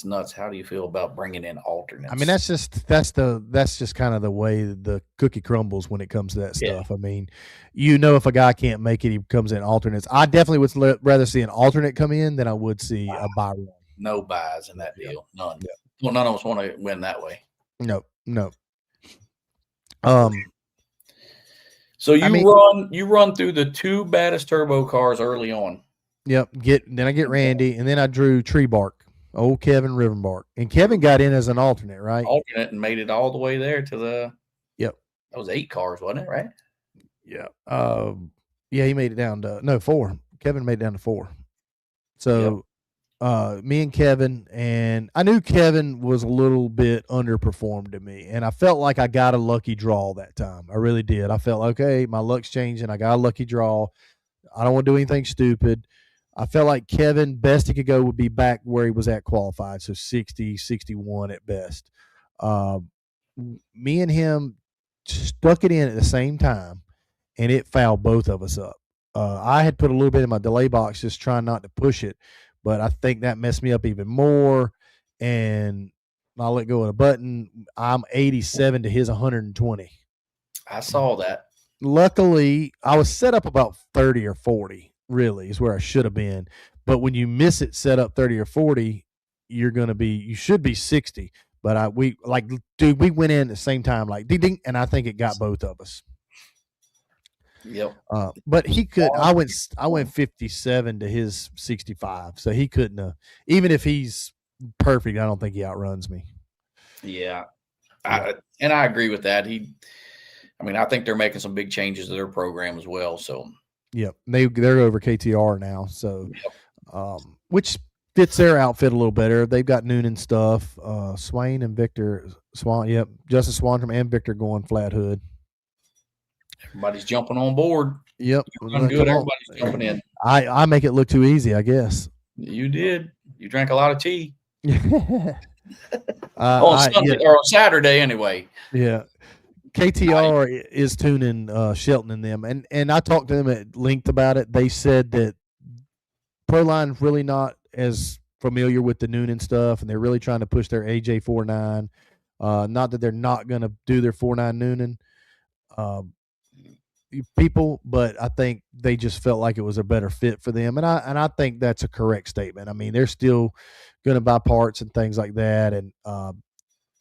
[SPEAKER 2] nuts. How do you feel about bringing in alternates?
[SPEAKER 1] I mean, that's just kind of the way the cookie crumbles when it comes to that stuff. Yeah. I mean, if a guy can't make it, he comes in alternates. I definitely would rather see an alternate come in than I would see a buy one.
[SPEAKER 2] No buys in that deal. None. Yeah. Well, none of us want to win that way.
[SPEAKER 1] No.
[SPEAKER 2] So you run through the 2 baddest turbo cars early on.
[SPEAKER 1] Yep. Then I get Randy, and then I drew Tree Bark, old Kevin Rivenbark, and Kevin got in as an alternate, right?
[SPEAKER 2] Alternate and made it all the way there to the.
[SPEAKER 1] Yep.
[SPEAKER 2] That was 8 cars, wasn't it? Right.
[SPEAKER 1] Yeah. Yeah, he made it down to 4. Kevin made it down to 4. So. Yep. Me and Kevin, and I knew Kevin was a little bit underperformed to me, and I felt like I got a lucky draw that time. I really did. I felt, okay, my luck's changing. I got a lucky draw. I don't want to do anything stupid. I felt like Kevin, best he could go would be back where he was at qualified, so 60, 61 at best. Me and him stuck it in at the same time, and it fouled both of us up. I had put a little bit in my delay box just trying not to push it, but I think that messed me up even more, and I let go of the button. I'm 87 to his 120.
[SPEAKER 2] I saw that.
[SPEAKER 1] Luckily, I was set up about 30 or 40, really, is where I should have been. But when you miss it set up 30 or 40, you should be 60. But we went in at the same time, like ding, ding, and I think it got both of us.
[SPEAKER 2] Yep.
[SPEAKER 1] But he could. I went 57 to his 65, so he couldn't. Even if he's perfect, I don't think he outruns me.
[SPEAKER 2] Yeah, I agree with that. I think they're making some big changes to their program as well. So.
[SPEAKER 1] Yep, they're over KTR now, so which fits their outfit a little better. They've got Noonan stuff. Swain and Victor Swan. Yep, Justin Swanstrom and Victor going flat hood.
[SPEAKER 2] Everybody's jumping on board.
[SPEAKER 1] Yep.
[SPEAKER 2] Good. Everybody's jumping in.
[SPEAKER 1] I make it look too easy, I guess.
[SPEAKER 2] You did. You drank a lot of tea.
[SPEAKER 1] On
[SPEAKER 2] Sunday or on Saturday anyway.
[SPEAKER 1] Yeah. KTR is tuning Shelton and them. And I talked to them at length about it. They said that Proline's really not as familiar with the Noonan stuff, and they're really trying to push their AJ 49. Not that they're not going to do their 49 Noonan. People, but I think they just felt like it was a better fit for them, and I think that's a correct statement. I mean, they're still going to buy parts and things like that, and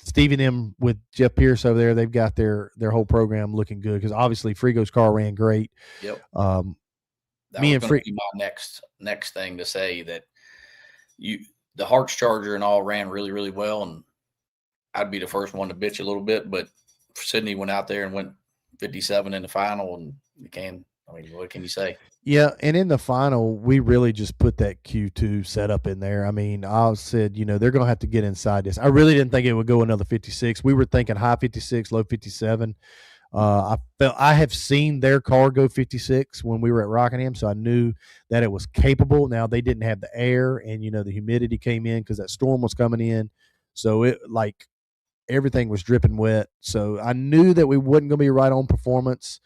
[SPEAKER 1] Steve and them with Jeff Pierce over there, they've got their whole program looking good because obviously Frigo's car ran great.
[SPEAKER 2] Yep.
[SPEAKER 1] That
[SPEAKER 2] me and Frigo, my next thing to say that the Harts Charger and all ran really, really well, and I'd be the first one to bitch a little bit, but Sydney went out there and went 57 in the final and became I mean, what can you say?
[SPEAKER 1] Yeah, and in the final, we really just put that Q2 setup in there. I mean, I said, they're going to have to get inside this. I really didn't think it would go another 56. We were thinking high 56, low 57. I have seen their car go 56 when we were at Rockingham, so I knew that it was capable. Now they didn't have the air, and the humidity came in because that storm was coming in, so it like everything was dripping wet. So I knew that we wasn't going to be right on performance.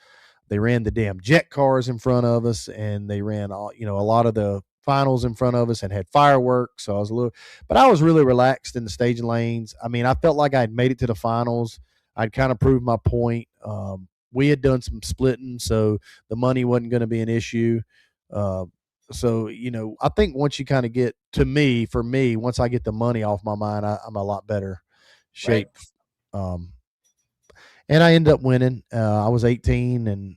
[SPEAKER 1] They ran the damn jet cars in front of us, and they ran a lot of the finals in front of us and had fireworks. So but I was really relaxed in the staging lanes. I mean, I felt like I had made it to the finals. I'd kind of proved my point. We had done some splitting, so the money wasn't going to be an issue. So I think once you kind of get for me, once I get the money off my mind, I'm a lot better shape. Right. And I ended up winning. I was 18 and,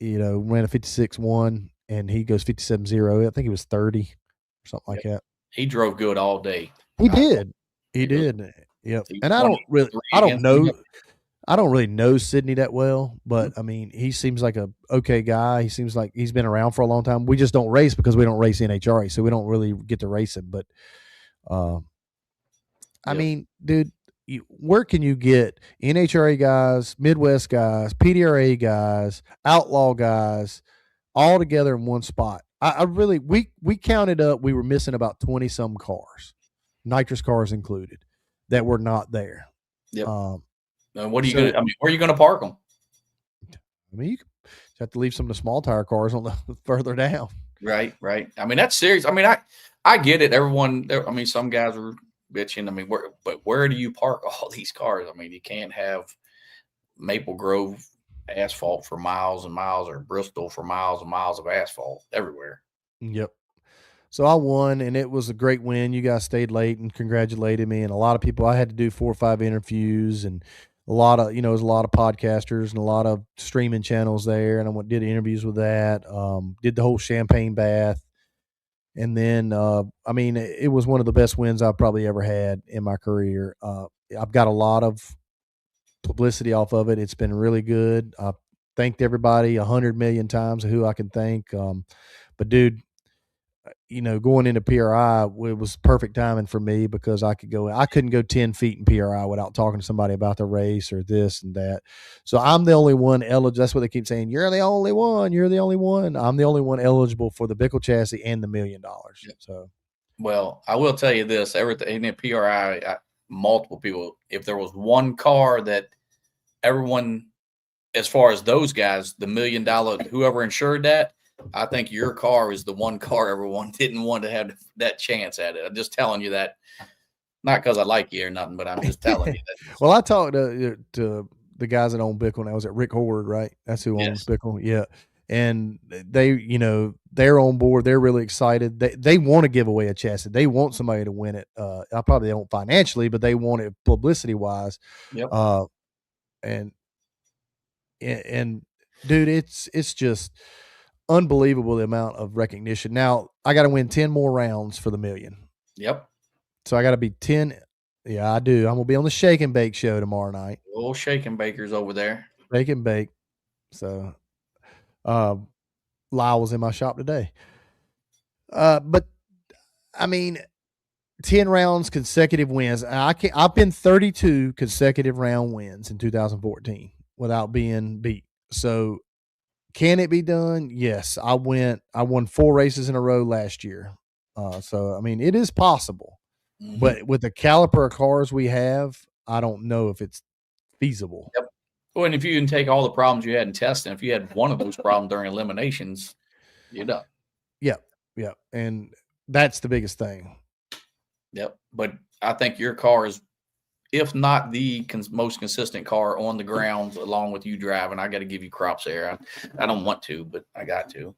[SPEAKER 1] ran a 56-1, and he goes 57-0. I think he was 30 or something like that.
[SPEAKER 2] He drove good all day.
[SPEAKER 1] He did. He did. Yep. And I don't really know Sydney that well, but I mean, he seems like a okay guy. He seems like he's been around for a long time. We just don't race because we don't race NHRA, so we don't really get to race him. But, I mean, dude, where can you get NHRA guys, Midwest guys, PDRA guys, outlaw guys, all together in one spot? We counted up. We were missing about 20 some cars, nitrous cars included, that were not there.
[SPEAKER 2] Yep. What are you going? I mean, where are you going to park them?
[SPEAKER 1] I mean, you have to leave some of the small tire cars on the further down.
[SPEAKER 2] Right. I mean, that's serious. I mean, I get it. Everyone. I mean, some guys are bitching. I mean, where do you park all these cars? I mean, you can't have Maple Grove asphalt for miles and miles, or Bristol for miles and miles of asphalt everywhere.
[SPEAKER 1] Yep. So I won, and it was a great win. You guys stayed late and congratulated me, and a lot of people. I had to do 4 or 5 interviews, and a lot of it was a lot of podcasters and a lot of streaming channels there, and I did interviews with that. Did the whole champagne bath, and then I mean, it was one of the best wins I've probably ever had in my career. I've got a lot of publicity off of it. It's been really good. I thanked everybody 100 million times who I can thank. But dude, going into PRI, it was perfect timing for me because I couldn't go 10 feet in PRI without talking to somebody about the race or this and that. So I'm the only one eligible. That's what they keep saying. You're the only one. You're the only one. I'm the only one eligible for the Bickle chassis and the $1 million. So,
[SPEAKER 2] well, I will tell you this: everything in PRI, multiple people. If there was one car that everyone, as far as those guys, the $1 million, whoever insured that, I think your car is the one car everyone didn't want to have that chance at it. I'm just telling you that, not because I like you or nothing, but I'm just telling you that.
[SPEAKER 1] Well, I talked to the guys that own Bickle, and I was at Rick Horde, right? That's who owns Bickle. Yeah. And they, they're on board. They're really excited. They want to give away a chassis. They want somebody to win it. I probably don't financially, but they want it publicity wise.
[SPEAKER 2] Yep.
[SPEAKER 1] And dude, it's just unbelievable the amount of recognition. Now I got to win 10 more rounds for the $1 million.
[SPEAKER 2] Yep.
[SPEAKER 1] So I got to be 10. Yeah, I do. I'm gonna be on the Shake and Bake show tomorrow night.
[SPEAKER 2] Old Shake and Bakers over there.
[SPEAKER 1] Shake and Bake. So, Lyle was in my shop today. But I mean, 10 rounds consecutive wins. I've been 32 consecutive round wins in 2014 without being beat. So can it be done? Yes. I won 4 races in a row last year. So I mean, it is possible. Mm-hmm. But with the caliper of cars we have, I don't know if it's feasible.
[SPEAKER 2] Yep. Well, and if you can take all the problems you had in testing, if you had one of those problems during eliminations, you're done.
[SPEAKER 1] Yep. Yep. And that's the biggest thing.
[SPEAKER 2] Yep. But I think your car is, if not the most consistent car on the grounds, along with you driving. I got to give you props there. I don't want to, but I got to.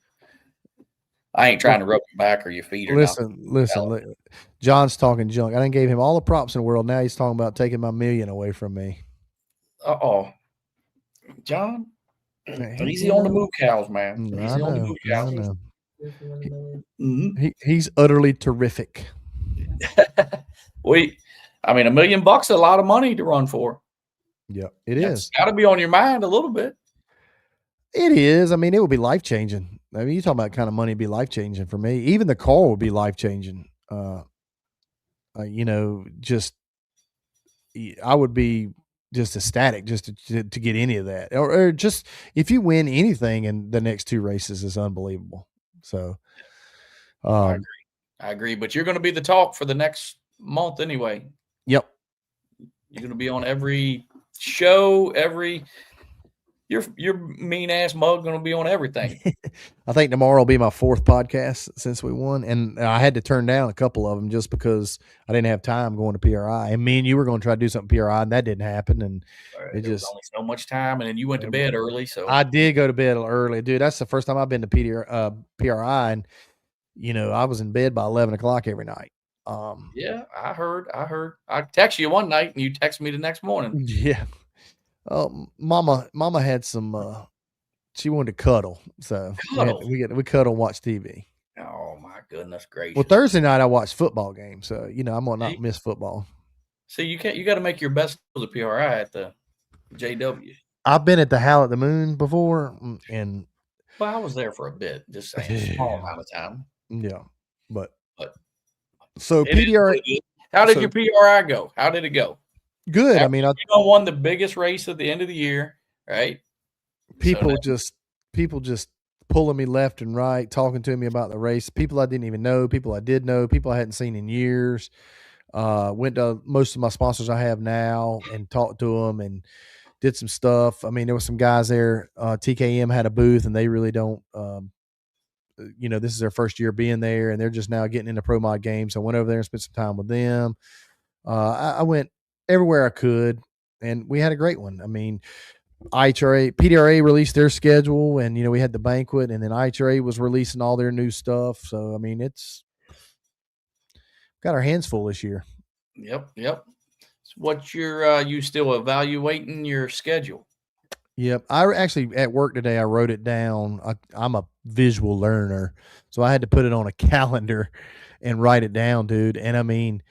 [SPEAKER 2] I ain't trying to rub your back or your feet or
[SPEAKER 1] Listen. John's talking junk. I done gave him all the props in the world. Now he's talking about taking my $1 million away from me.
[SPEAKER 2] Uh-oh. John, easy on the moo cows, man. Easy on the moo cows.
[SPEAKER 1] He's utterly terrific.
[SPEAKER 2] I mean, $1 million is a lot of money to run for.
[SPEAKER 1] Yeah, it is.
[SPEAKER 2] Got to be on your mind a little bit.
[SPEAKER 1] It is. I mean, it would be life changing. I mean, you talking about kind of money would be life changing for me. Even the car would be life changing. Just I would be just ecstatic just to get any of that, or just if you win anything in the next two races is unbelievable. So,
[SPEAKER 2] I
[SPEAKER 1] um,
[SPEAKER 2] agree. I agree. But you're going to be the talk for the next month anyway.
[SPEAKER 1] yep.
[SPEAKER 2] You're going to be on every show, your mean ass mug going to be on everything.
[SPEAKER 1] I think tomorrow will be my fourth podcast since we won, and I had to turn down a couple of them just because I didn't have time going to PRI. And me and you were going to try to do something PRI, and that didn't happen. And it
[SPEAKER 2] There was
[SPEAKER 1] just
[SPEAKER 2] only so much time, and then you went to bed early. So
[SPEAKER 1] I did go to bed early, dude. That's the first time I've been to PRI, and I was in bed by 11 o'clock every night.
[SPEAKER 2] Yeah, I heard. I texted you one night, and you texted me the next morning.
[SPEAKER 1] Yeah. Mama had some. She wanted to cuddle, so
[SPEAKER 2] Cuddle.
[SPEAKER 1] we cuddle and watch TV.
[SPEAKER 2] Oh my goodness gracious!
[SPEAKER 1] Well, Thursday night I watched football games, so I'm gonna not miss football.
[SPEAKER 2] See, you can't. You got to make your best of the PRI at the JW.
[SPEAKER 1] I've been at the Howl at the Moon before, and
[SPEAKER 2] Well, I was there for a bit, just saying, small amount of time.
[SPEAKER 1] yeah, but
[SPEAKER 2] But
[SPEAKER 1] so PDRA.
[SPEAKER 2] How did your PRI go? How did it go?
[SPEAKER 1] Good. I mean,
[SPEAKER 2] won the biggest race at the end of the year, right?
[SPEAKER 1] People just pulling me left and right, talking to me about the race. People I didn't even know, people I did know, people I hadn't seen in years. Went to most of my sponsors I have now and talked to them and did some stuff. I mean, there were some guys there. TKM had a booth, and they really don't. This is their first year being there, and they're just now getting into pro mod games. So I went over there and spent some time with them. I went everywhere I could, and we had a great one. I mean, PDRA released their schedule, and we had the banquet, and then IHRA was releasing all their new stuff. So I mean, it's got our hands full this year.
[SPEAKER 2] Yep. What's your you still evaluating your schedule?
[SPEAKER 1] Yep. I actually at work today, I wrote it down. I'm a visual learner, so I had to put it on a calendar and write it down, dude. And I mean,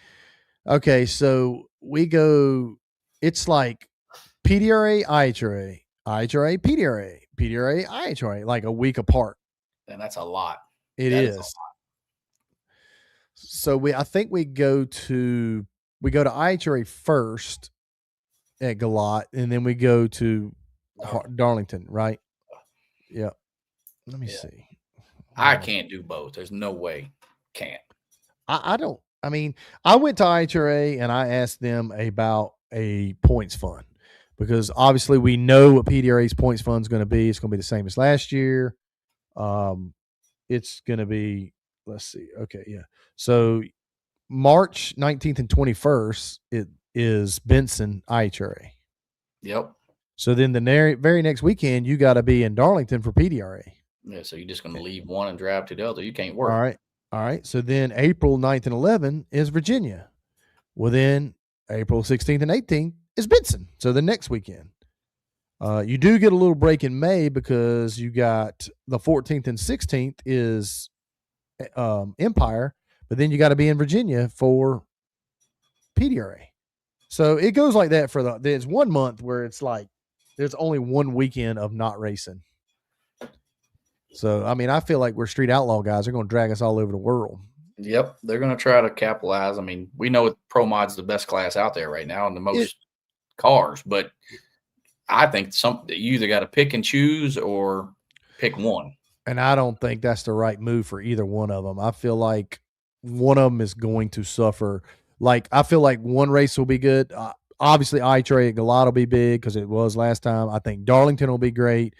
[SPEAKER 1] okay, so we go. It's like PDRA, IHRA, IHRA, PDRA, PDRA, IHRA, like a week apart.
[SPEAKER 2] And that's a lot.
[SPEAKER 1] It is. So I think we go to IHRA first at Galat, and then we go to Darlington, right? Yeah. Let me see.
[SPEAKER 2] I can't do both. There's no way. Can't.
[SPEAKER 1] I don't. I mean, I went to IHRA and I asked them about a points fund because obviously we know what PDRA's points fund is going to be. It's going to be the same as last year. It's going to be, let's see. Okay. Yeah. So March 19th and 21st, it is Benson IHRA.
[SPEAKER 2] Yep.
[SPEAKER 1] So then the very next weekend, you got to be in Darlington for PDRA.
[SPEAKER 2] Yeah. So you're just going to leave one and drive to the other. You can't work.
[SPEAKER 1] All right. So then April 9th and 11th is Virginia. Well, then April 16th and 18th is Benson. So the next weekend. You do get a little break in May because you got the 14th and 16th is Empire, but then you got to be in Virginia for PDRA. So it goes like that there's 1 month where it's like there's only one weekend of not racing. So, I mean, I feel like we're street outlaw guys. They're going to drag us all over the world.
[SPEAKER 2] Yep. They're going to try to capitalize. I mean, we know Pro Mod's the best class out there right now and the most cars, but I think you either got to pick and choose or pick one.
[SPEAKER 1] And I don't think that's the right move for either one of them. I feel like one of them is going to suffer. Like, I feel like one race will be good. Obviously, IHRA at Galata will be big because it was last time. I think Darlington will be great.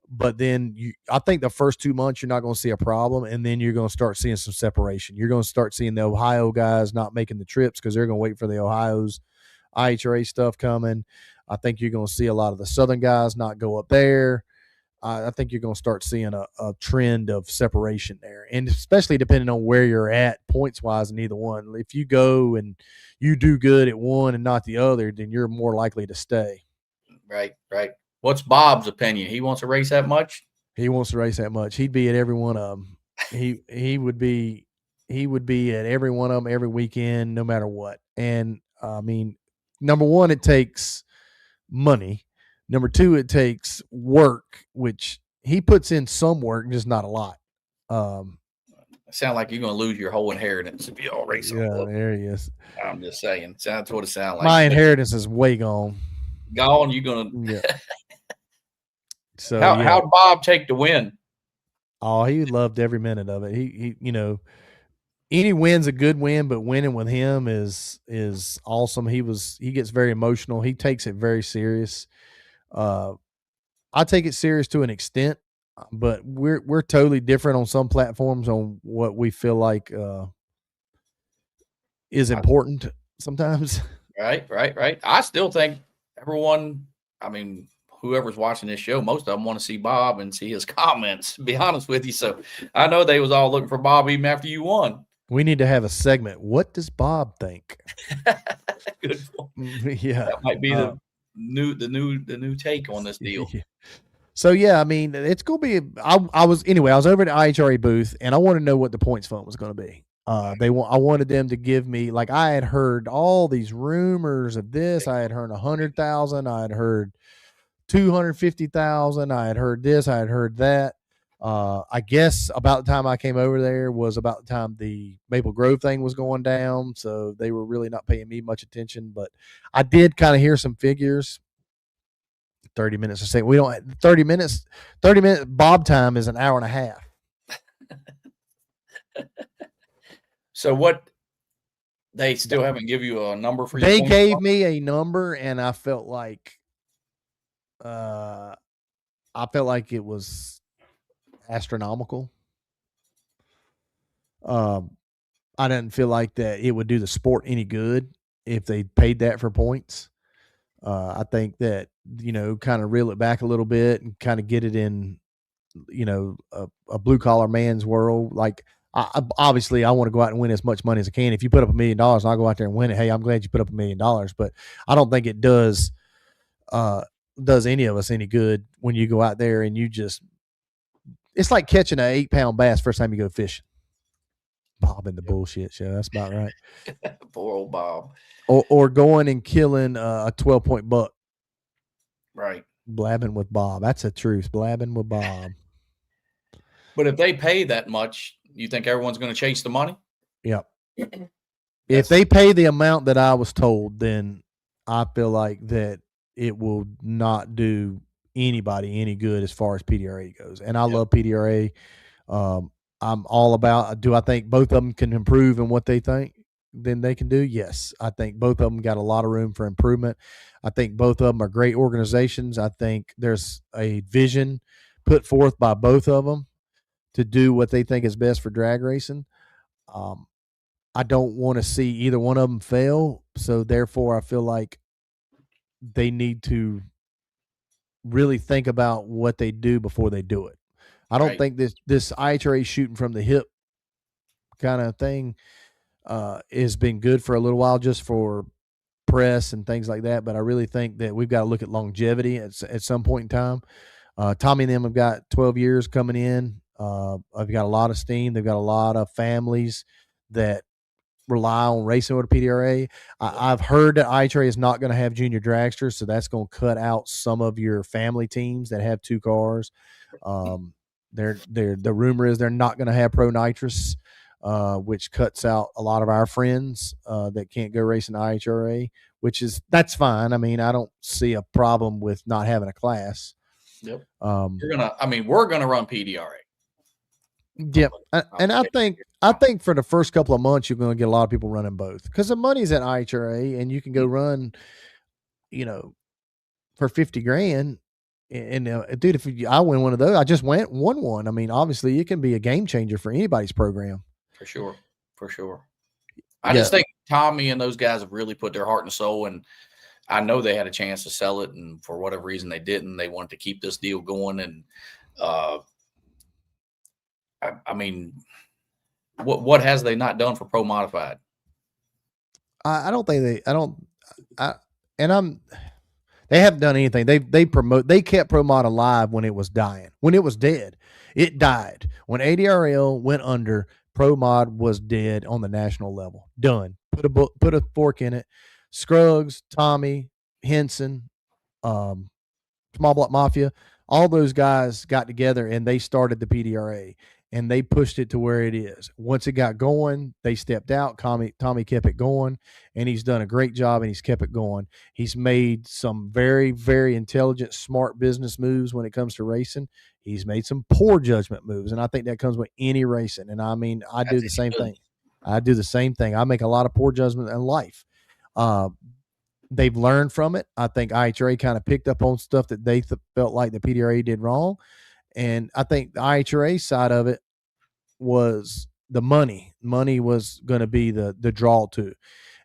[SPEAKER 1] But then I think the first 2 months you're not going to see a problem, and then you're going to start seeing some separation. You're going to start seeing the Ohio guys not making the trips because they're going to wait for the Ohio's IHRA stuff coming. I think you're going to see a lot of the Southern guys not go up there. I think you're going to start seeing a trend of separation there, and especially depending on where you're at points-wise in either one. If you go and you do good at one and not the other, then you're more likely to stay.
[SPEAKER 2] Right. What's Bob's opinion? He wants to race that much?
[SPEAKER 1] He wants to race that much. He'd be at every one of them. He would be at every one of them every weekend, no matter what. And I mean, number one, it takes money. Number two, it takes work, which he puts in some work, just not a lot.
[SPEAKER 2] Sound like you're going to lose your whole inheritance if you all race on
[SPEAKER 1] Yeah,
[SPEAKER 2] Bullsh.
[SPEAKER 1] there he is.
[SPEAKER 2] I'm just saying. That's what it sounds like.
[SPEAKER 1] My inheritance is way gone.
[SPEAKER 2] Gone. You're going to.
[SPEAKER 1] Yeah. So
[SPEAKER 2] how'd Bob take the win?
[SPEAKER 1] Oh, he loved every minute of it. He any win's a good win, but winning with him is awesome. He gets very emotional. He takes it very serious. I take it serious to an extent, but we're totally different on some platforms on what we feel like is important sometimes.
[SPEAKER 2] Right. I still think everyone, I mean, whoever's watching this show, most of them want to see Bob and see his comments, to be honest with you. So I know they was all looking for Bob even after you won.
[SPEAKER 1] We need to have a segment. What does Bob think?
[SPEAKER 2] Good point.
[SPEAKER 1] Yeah.
[SPEAKER 2] That might be the new take on this deal.
[SPEAKER 1] Yeah. So yeah, I mean, it's gonna be. I was over at the IHRA booth, and I wanted to know what the points fund was going to be. I wanted them to give me, like, I had heard all these rumors of this. I had heard 100,000. I had heard 250,000. I had heard this. I had heard that. I guess about the time I came over there was about the time the Maple Grove thing was going down, so they were really not paying me much attention. But I did kind of hear some figures. 30 minutes a second. We don't 30 minutes. Bob time is an hour and a half.
[SPEAKER 2] So what? They still haven't give you a number for you.
[SPEAKER 1] They gave me a number, and I felt like it was astronomical. I didn't feel like that it would do the sport any good if they paid that for points. I think that, kind of reel it back a little bit and kind of get it in, a blue collar man's world. Like, obviously I want to go out and win as much money as I can. If you put up $1 million and I'll go out there and win it, hey, I'm glad you put up $1 million, but I don't think it does any of us any good when you go out there and it's like catching an 8-pound bass first time you go fishing. Bob in the bullshit show. That's about right.
[SPEAKER 2] Poor old Bob.
[SPEAKER 1] Or going and killing a 12-point buck.
[SPEAKER 2] Right.
[SPEAKER 1] Blabbing with Bob. That's the truth. Blabbing with Bob.
[SPEAKER 2] But if they pay that much, you think everyone's going to chase the money?
[SPEAKER 1] Yep. If they pay the amount that I was told, then I feel like that it will not do anybody any good as far as PDRA goes. And I love PDRA. I'm all about, do I think both of them can improve in what they think then they can do? Yes. I think both of them got a lot of room for improvement. I think both of them are great organizations. I think there's a vision put forth by both of them to do what they think is best for drag racing. I don't want to see either one of them fail. So therefore I feel like they need to really think about what they do before they do it. I don't think this IHRA shooting from the hip kind of thing has been good for a little while, just for press and things like that. But I really think that we've got to look at longevity at some point in time. Tommy and them have got 12 years coming in. I've got a lot of steam. They've got a lot of families that rely on racing with a PDRA. I've heard that IHRA is not going to have junior dragsters, so that's going to cut out some of your family teams that have 2 cars. The rumor is they're not going to have pro nitrous, which cuts out a lot of our friends that can't go racing IHRA, that's fine. I mean, I don't see a problem with not having a class.
[SPEAKER 2] Yep. We're gonna run PDRA.
[SPEAKER 1] Yep. And I think for the first couple of months you're going to get a lot of people running both, because the money's at IHRA and you can go run, for 50 grand. And dude, if I win one of those, I just won one. I mean, obviously, it can be a game changer for anybody's program.
[SPEAKER 2] For sure. I just think Tommy and those guys have really put their heart and soul, and I know they had a chance to sell it, and for whatever reason they didn't. They wanted to keep this deal going, and I mean, what has they not done for Pro Modified?
[SPEAKER 1] I don't think they haven't done anything. They kept Pro Mod alive when it was dying. When it was dead, it died. When ADRL went under, Pro Mod was dead on the national level. Done. Put a fork in it. Scruggs, Tommy, Henson, Small Block Mafia, all those guys got together and they started the PDRA and they pushed it to where it is. Once it got going, they stepped out. Tommy kept it going, and he's done a great job, and he's kept it going. He's made some very, very intelligent, smart business moves when it comes to racing. He's made some poor judgment moves, and I think that comes with any racing. And I mean, I do the same thing. I do the same thing. I make a lot of poor judgment in life. They've learned from it. I think IHRA kind of picked up on stuff that they felt like the PDRA did wrong. And I think the IHRA side of it was the money. Money was going to be the draw too.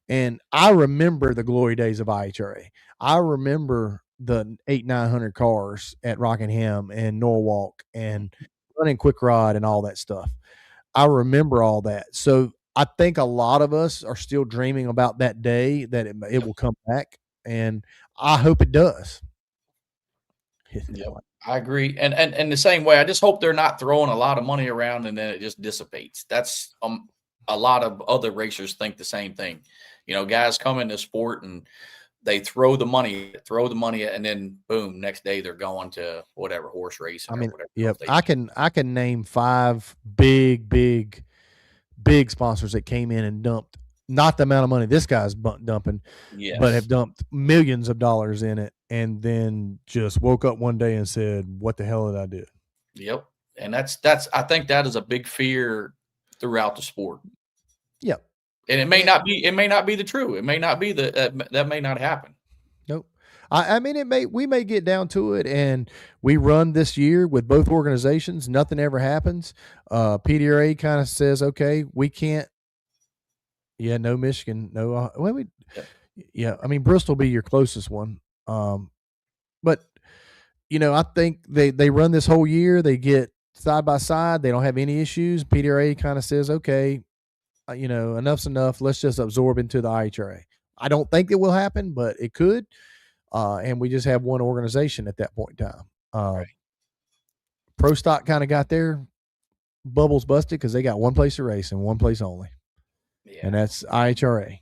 [SPEAKER 1] And I remember the glory days of IHRA. I remember the 900 cars at Rockingham and Norwalk and running Quick Rod and all that stuff. I remember all that. So I think a lot of us are still dreaming about that day that it will come back, and I hope it does.
[SPEAKER 2] Yep, I agree. And the same way, I just hope they're not throwing a lot of money around and then it just dissipates. That's a lot of other racers think the same thing. You know, guys come into sport and they throw the money, and then boom, next day they're going to whatever horse race.
[SPEAKER 1] I mean,
[SPEAKER 2] or whatever
[SPEAKER 1] yep. I can name 5 big sponsors that came in and dumped not the amount of money this guy's dumping, but have dumped millions of dollars in it, and then just woke up one day and said, "What the hell did I do?"
[SPEAKER 2] Yep, and that's I think that is a big fear throughout the sport.
[SPEAKER 1] Yep,
[SPEAKER 2] and it may not be the true. It may not be that may not happen.
[SPEAKER 1] Nope. I mean, we may get down to it, and we run this year with both organizations. Nothing ever happens. PDRA kind of says, "Okay, we can't." Yeah, no Michigan, no. Yeah, I mean Bristol will be your closest one. But you know, I think they run this whole year. They get side by side. They don't have any issues. PDRA kind of says, "Okay, you know, enough's enough. Let's just absorb into the IHRA." I don't think it will happen, but it could. And we just have one organization at that point in time.
[SPEAKER 2] Right.
[SPEAKER 1] Pro Stock kind of got their bubbles busted because they got one place to race and one place only, and that's IHRA.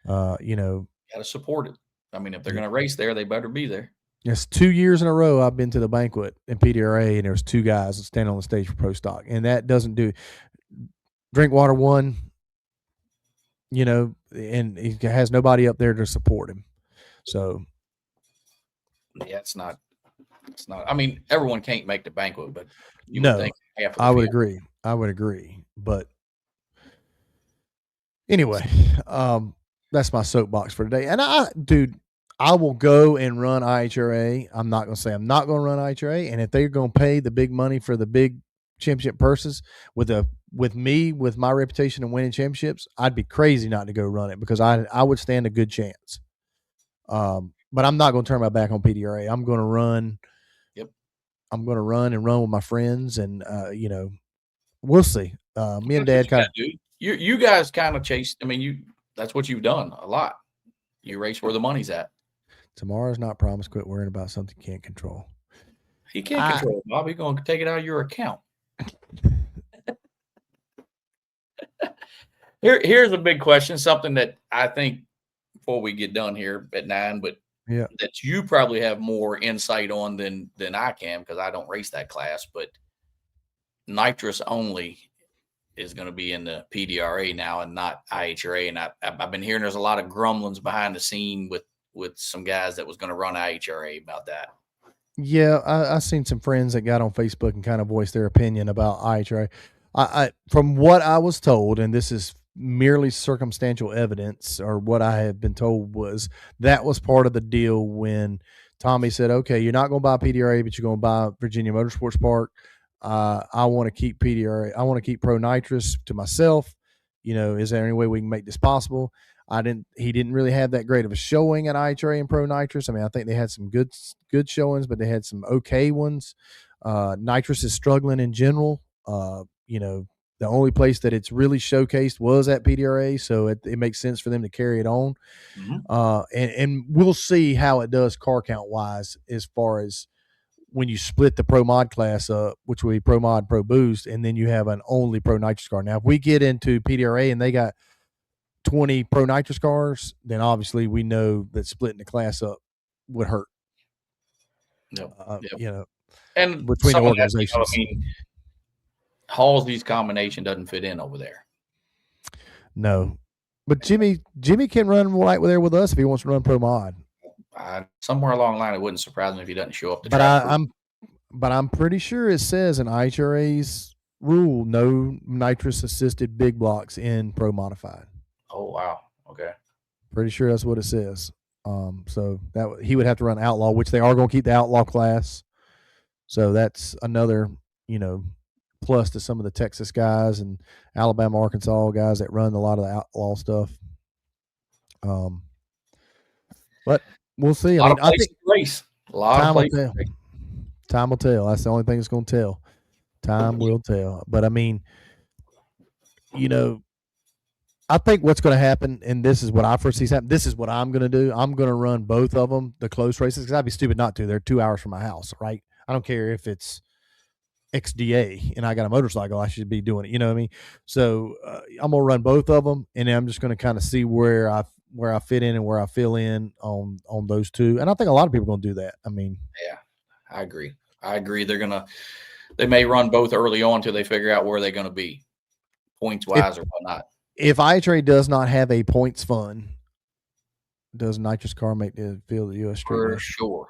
[SPEAKER 1] You know,
[SPEAKER 2] got to support it. I mean, if they're going to race there, they better be there.
[SPEAKER 1] Yes, 2 years in a row I've been to the banquet in PDRA, and there's 2 guys standing on the stage for Pro Stock, and that doesn't do. Drinkwater won, you know, and he has nobody up there to support him. So,
[SPEAKER 2] yeah, it's not. I mean, everyone can't make the banquet, but you
[SPEAKER 1] no,
[SPEAKER 2] would think half of the
[SPEAKER 1] I would agree. But anyway, that's my soapbox for today. And I will go and run IHRA. I'm not going to say I'm not going to run IHRA. And if they're going to pay the big money for the big championship purses with me, with my reputation and winning championships, I'd be crazy not to go run it because I would stand a good chance. But I'm not going to turn my back on PDRA. I'm going to run.
[SPEAKER 2] Yep.
[SPEAKER 1] I'm going to run with my friends, and you know, we'll see. Me and Dad kind of.
[SPEAKER 2] You guys kind of chased. I mean, that's what you've done a lot. You race where the money's at.
[SPEAKER 1] Tomorrow's not promised. Quit worrying about something you can't control.
[SPEAKER 2] He can't control it, Bob. He's going to take it out of your account. Here's a big question, something that I think before we get done here at 9, but that you probably have more insight on than I can because I don't race that class. But Nitrous only is going to be in the PDRA now and not IHRA. And I've been hearing there's a lot of grumblings behind the scene with some guys that was going to run IHRA about that.
[SPEAKER 1] Yeah, I seen some friends that got on Facebook and kind of voiced their opinion about IHRA. I from what I was told, and this is merely circumstantial evidence, or what I have been told, was that was part of the deal when Tommy said, "Okay, you're not going to buy PDRA, but you're going to buy Virginia Motorsports Park. I want to keep PDRA. I want to keep Pro Nitrous to myself. You know, is there any way we can make this possible?" He didn't really have that great of a showing at IHRA and Pro Nitrous. I mean, I think they had some good showings, but they had some okay ones. Nitrous is struggling in general. You know, the only place that it's really showcased was at PDRA, so it makes sense for them to carry it on. Mm-hmm. And we'll see how it does car count wise as far as when you split the Pro Mod class up, which will be Pro Mod, Pro Boost, and then you have an only Pro Nitrous car. Now, if we get into PDRA and they got 20 Pro Nitrous cars, then obviously we know that splitting the class up would hurt.
[SPEAKER 2] Yep.
[SPEAKER 1] You know,
[SPEAKER 2] And
[SPEAKER 1] between the
[SPEAKER 2] some of that,
[SPEAKER 1] organizations.
[SPEAKER 2] I mean, Halsey's combination doesn't fit in over there.
[SPEAKER 1] No, but Jimmy can run right there with us if he wants to run pro mod.
[SPEAKER 2] Somewhere along the line, it wouldn't surprise me if he doesn't show up to track.
[SPEAKER 1] But I'm pretty sure it says in IHRA's rule no nitrous assisted big blocks in pro modified.
[SPEAKER 2] Oh wow, okay.
[SPEAKER 1] Pretty sure that's what it says. So that he would have to run outlaw, which they are going to keep the outlaw class. So that's another, plus to some of the Texas guys and Alabama, Arkansas guys that run a lot of the outlaw stuff. But we'll see. I think
[SPEAKER 2] race. A lot of places.
[SPEAKER 1] Time will tell. That's the only thing that's going to tell. Time will tell. But I mean, I think what's going to happen, and this is what I foresee happen. This is what I'm going to do. I'm going to run both of them, the close races, because I'd be stupid not to. They're 2 hours from my house, right? I don't care if it's XDA and I got a motorcycle. I should be doing it. You know what I mean? So I'm going to run both of them, and then I'm just going to kind of see where I fit in and where I fill in on those two. And I think a lot of people are going to do that. I mean,
[SPEAKER 2] yeah, I agree. They may run both early on until they figure out where they're going to be points wise or whatnot.
[SPEAKER 1] If iTrade does not have a points fund, does Nitrous Car make the field of the U.S. Street?
[SPEAKER 2] For sure.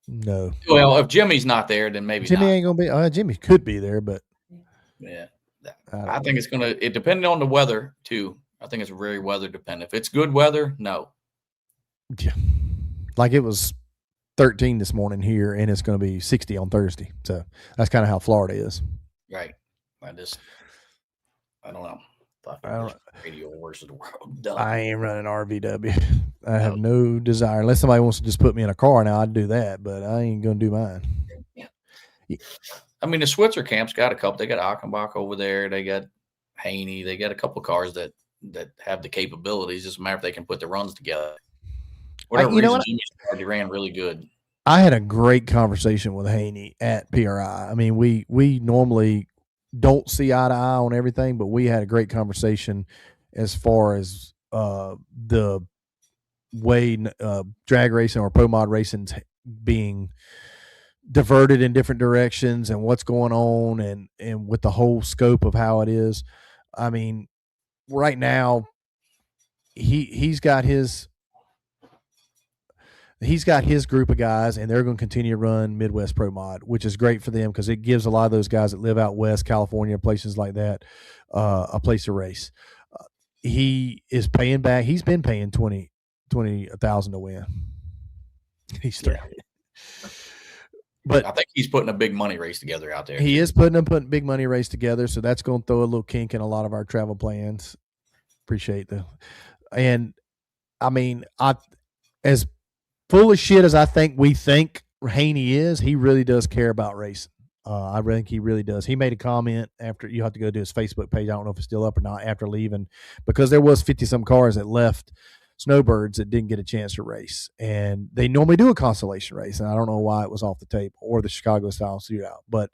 [SPEAKER 1] No.
[SPEAKER 2] Well, if Jimmy's not there, then maybe
[SPEAKER 1] Jimmy ain't going to be. Jimmy could be there, but.
[SPEAKER 2] Yeah. I think it's going to, depending on the weather, too. I think it's very weather dependent. If it's good weather, no.
[SPEAKER 1] Yeah. Like it was 13 this morning here, and it's going to be 60 on Thursday. So that's kind of how Florida is.
[SPEAKER 2] Right. I don't know. Radio versus the world. Dumb.
[SPEAKER 1] I ain't running RVW. I have no desire. Unless somebody wants to just put me in a car now, I'd do that, but I ain't going to do mine.
[SPEAKER 2] Yeah. I mean, the Switzer camp's got a couple. They got Achenbach over there. They got Haney. They got a couple of cars that have the capabilities. It's just a matter if they can put the runs together. Whatever reason, Jimmy's ran really good.
[SPEAKER 1] I had a great conversation with Haney at PRI. I mean, we normally don't see eye to eye on everything, but we had a great conversation as far as the way drag racing or pro mod racing being diverted in different directions and what's going on and with the whole scope of how it is. I mean, right now he's got his group of guys, and they're going to continue to run Midwest Pro Mod, which is great for them because it gives a lot of those guys that live out west, California, places like that, a place to race. He is paying back. He's been paying $20,000 to win. He's But
[SPEAKER 2] I think he's putting a big money race together out there.
[SPEAKER 1] He is putting big money race together, so that's going to throw a little kink in a lot of our travel plans. Appreciate and I mean, as full of shit as I think we think Haney is, he really does care about racing. I think he really does. He made a comment after, you have to go to his Facebook page. I don't know if it's still up or not after leaving, because there was 50 some cars that left Snowbirds that didn't get a chance to race, and they normally do a consolation race, and I don't know why it was off the table, or the Chicago style shootout, but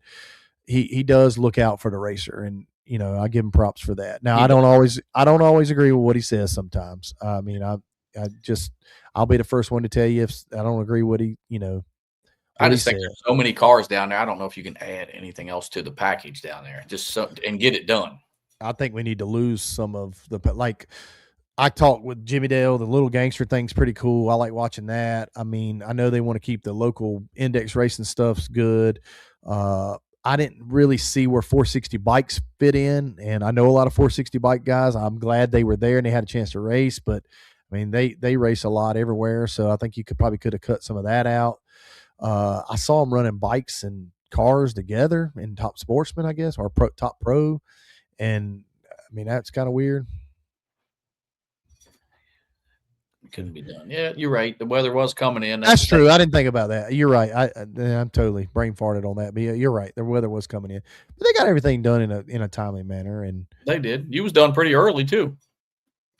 [SPEAKER 1] he does look out for the racer, and I give him props for that. Now I don't always agree with what he says sometimes. I mean, I'll be the first one to tell you if I don't agree with he
[SPEAKER 2] I just think there's so many cars down there. I don't know if you can add anything else to the package down there, and get it done.
[SPEAKER 1] I think we need to lose some of the, like, I talked with Jimmy Dale. The little gangster thing's pretty cool. I like watching that. I mean, I know they want to keep the local index racing stuff's good. I didn't really see where 460 bikes fit in, and I know a lot of 460 bike guys. I'm glad they were there and they had a chance to race, but I mean, they race a lot everywhere, so I think you could have cut some of that out. I saw them running bikes and cars together in Top Sportsman, I guess, or Top Pro, and I mean, that's kind of weird.
[SPEAKER 2] It couldn't be done. Yeah, you're right. The weather was coming in.
[SPEAKER 1] That's true. I didn't think about that. You're right. I'm totally brain farted on that. But yeah, you're right. The weather was coming in, but they got everything done in a timely manner, and
[SPEAKER 2] they did. You was done pretty early too.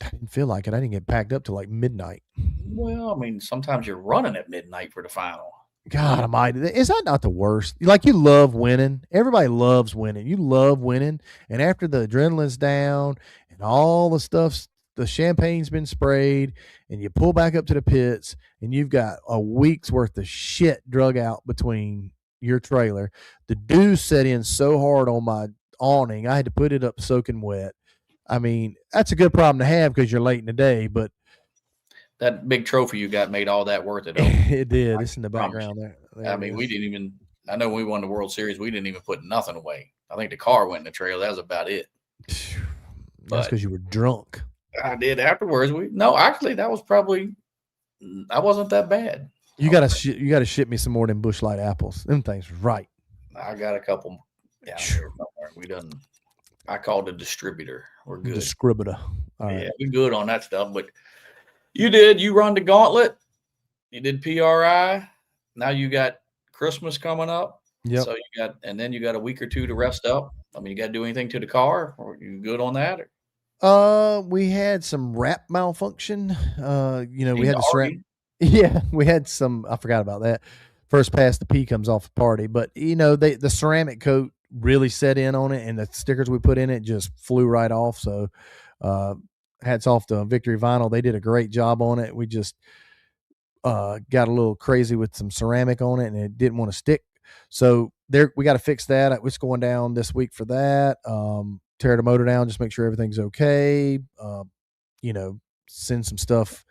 [SPEAKER 1] I didn't feel like it. I didn't get packed up till like midnight.
[SPEAKER 2] Well, I mean, sometimes you're running at midnight for the final.
[SPEAKER 1] God almighty. Is that not the worst? Like, you love winning. Everybody loves winning. You love winning. And after the adrenaline's down and all the stuff's the champagne's been sprayed, and you pull back up to the pits, and you've got a week's worth of shit drug out between your trailer. The dew set in so hard on my awning, I had to put it up soaking wet. I mean, that's a good problem to have because you're late in the day, but
[SPEAKER 2] that big trophy you got made all that worth it.
[SPEAKER 1] it did. It's in the background there.
[SPEAKER 2] I mean, we didn't even. I know when we won the World Series, we didn't even put nothing away. I think the car went in the trailer. That was about it.
[SPEAKER 1] That's because you were drunk.
[SPEAKER 2] I did afterwards. Actually, that was probably. I wasn't that bad.
[SPEAKER 1] You gotta ship me some more than Bush Light apples. Them things was right.
[SPEAKER 2] I got a couple down there somewhere. We done. I called the distributor. We're good.
[SPEAKER 1] Distributor. All right.
[SPEAKER 2] Yeah, we're good on that stuff. But you run the gauntlet. You did PRI. Now you got Christmas coming up.
[SPEAKER 1] Yep.
[SPEAKER 2] So you got a week or two to rest up. I mean, you got to do anything to the car? Or you good on that?
[SPEAKER 1] We had some wrap malfunction. We had to strap.
[SPEAKER 2] Army?
[SPEAKER 1] Yeah, we had some. I forgot about that. First pass, the P comes off the party, but the ceramic coat really set in on it, and the stickers we put in it just flew right off. So, hats off to Victory Vinyl. They did a great job on it. We just got a little crazy with some ceramic on it, and it didn't want to stick. So we got to fix that. It's going down this week for that. Tear the motor down, just make sure everything's okay. Send some stuff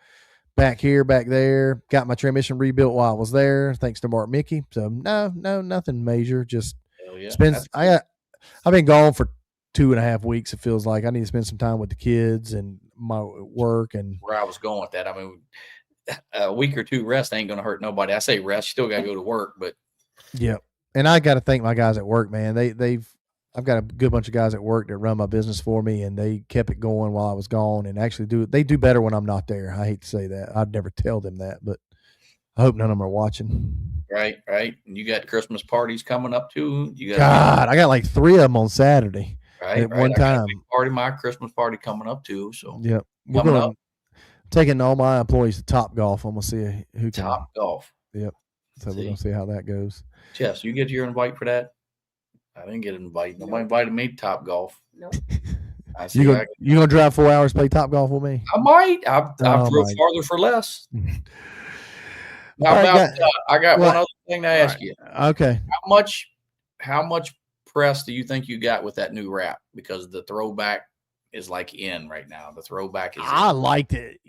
[SPEAKER 1] back here, back there. Got my transmission rebuilt while I was there, thanks to Mark Mickey. So no, nothing major. Just I've been gone for 2.5 weeks. It feels like I need to spend some time with the kids and my work. And
[SPEAKER 2] where I was going with that, I mean, a week or two rest ain't gonna hurt nobody. I say rest, you still gotta go to work, but
[SPEAKER 1] yeah. And I got to thank my guys at work, man. I've got a good bunch of guys at work that run my business for me, and they kept it going while I was gone, and actually they do better when I'm not there. I hate to say that. I'd never tell them that, but I hope none of them are watching.
[SPEAKER 2] Right. And you got Christmas parties coming up too.
[SPEAKER 1] I got like 3 of them on Saturday.
[SPEAKER 2] Right.
[SPEAKER 1] At one time.
[SPEAKER 2] My Christmas party coming up too. So
[SPEAKER 1] yeah, we're taking all my employees to Top Golf. I'm gonna see who can
[SPEAKER 2] Top Golf.
[SPEAKER 1] Yep. So we're gonna see how that goes.
[SPEAKER 2] Jess, you get your invite for that? I didn't get an invite. Nobody invited me to Top Golf.
[SPEAKER 1] Nope. You gonna drive 4 hours to play Top Golf with me?
[SPEAKER 2] I might. I drove farther for less. I got one other thing to ask you.
[SPEAKER 1] Okay.
[SPEAKER 2] How much press do you think you got with that new wrap? Because the Throwback is like in right now. The Throwback is.
[SPEAKER 1] I liked it.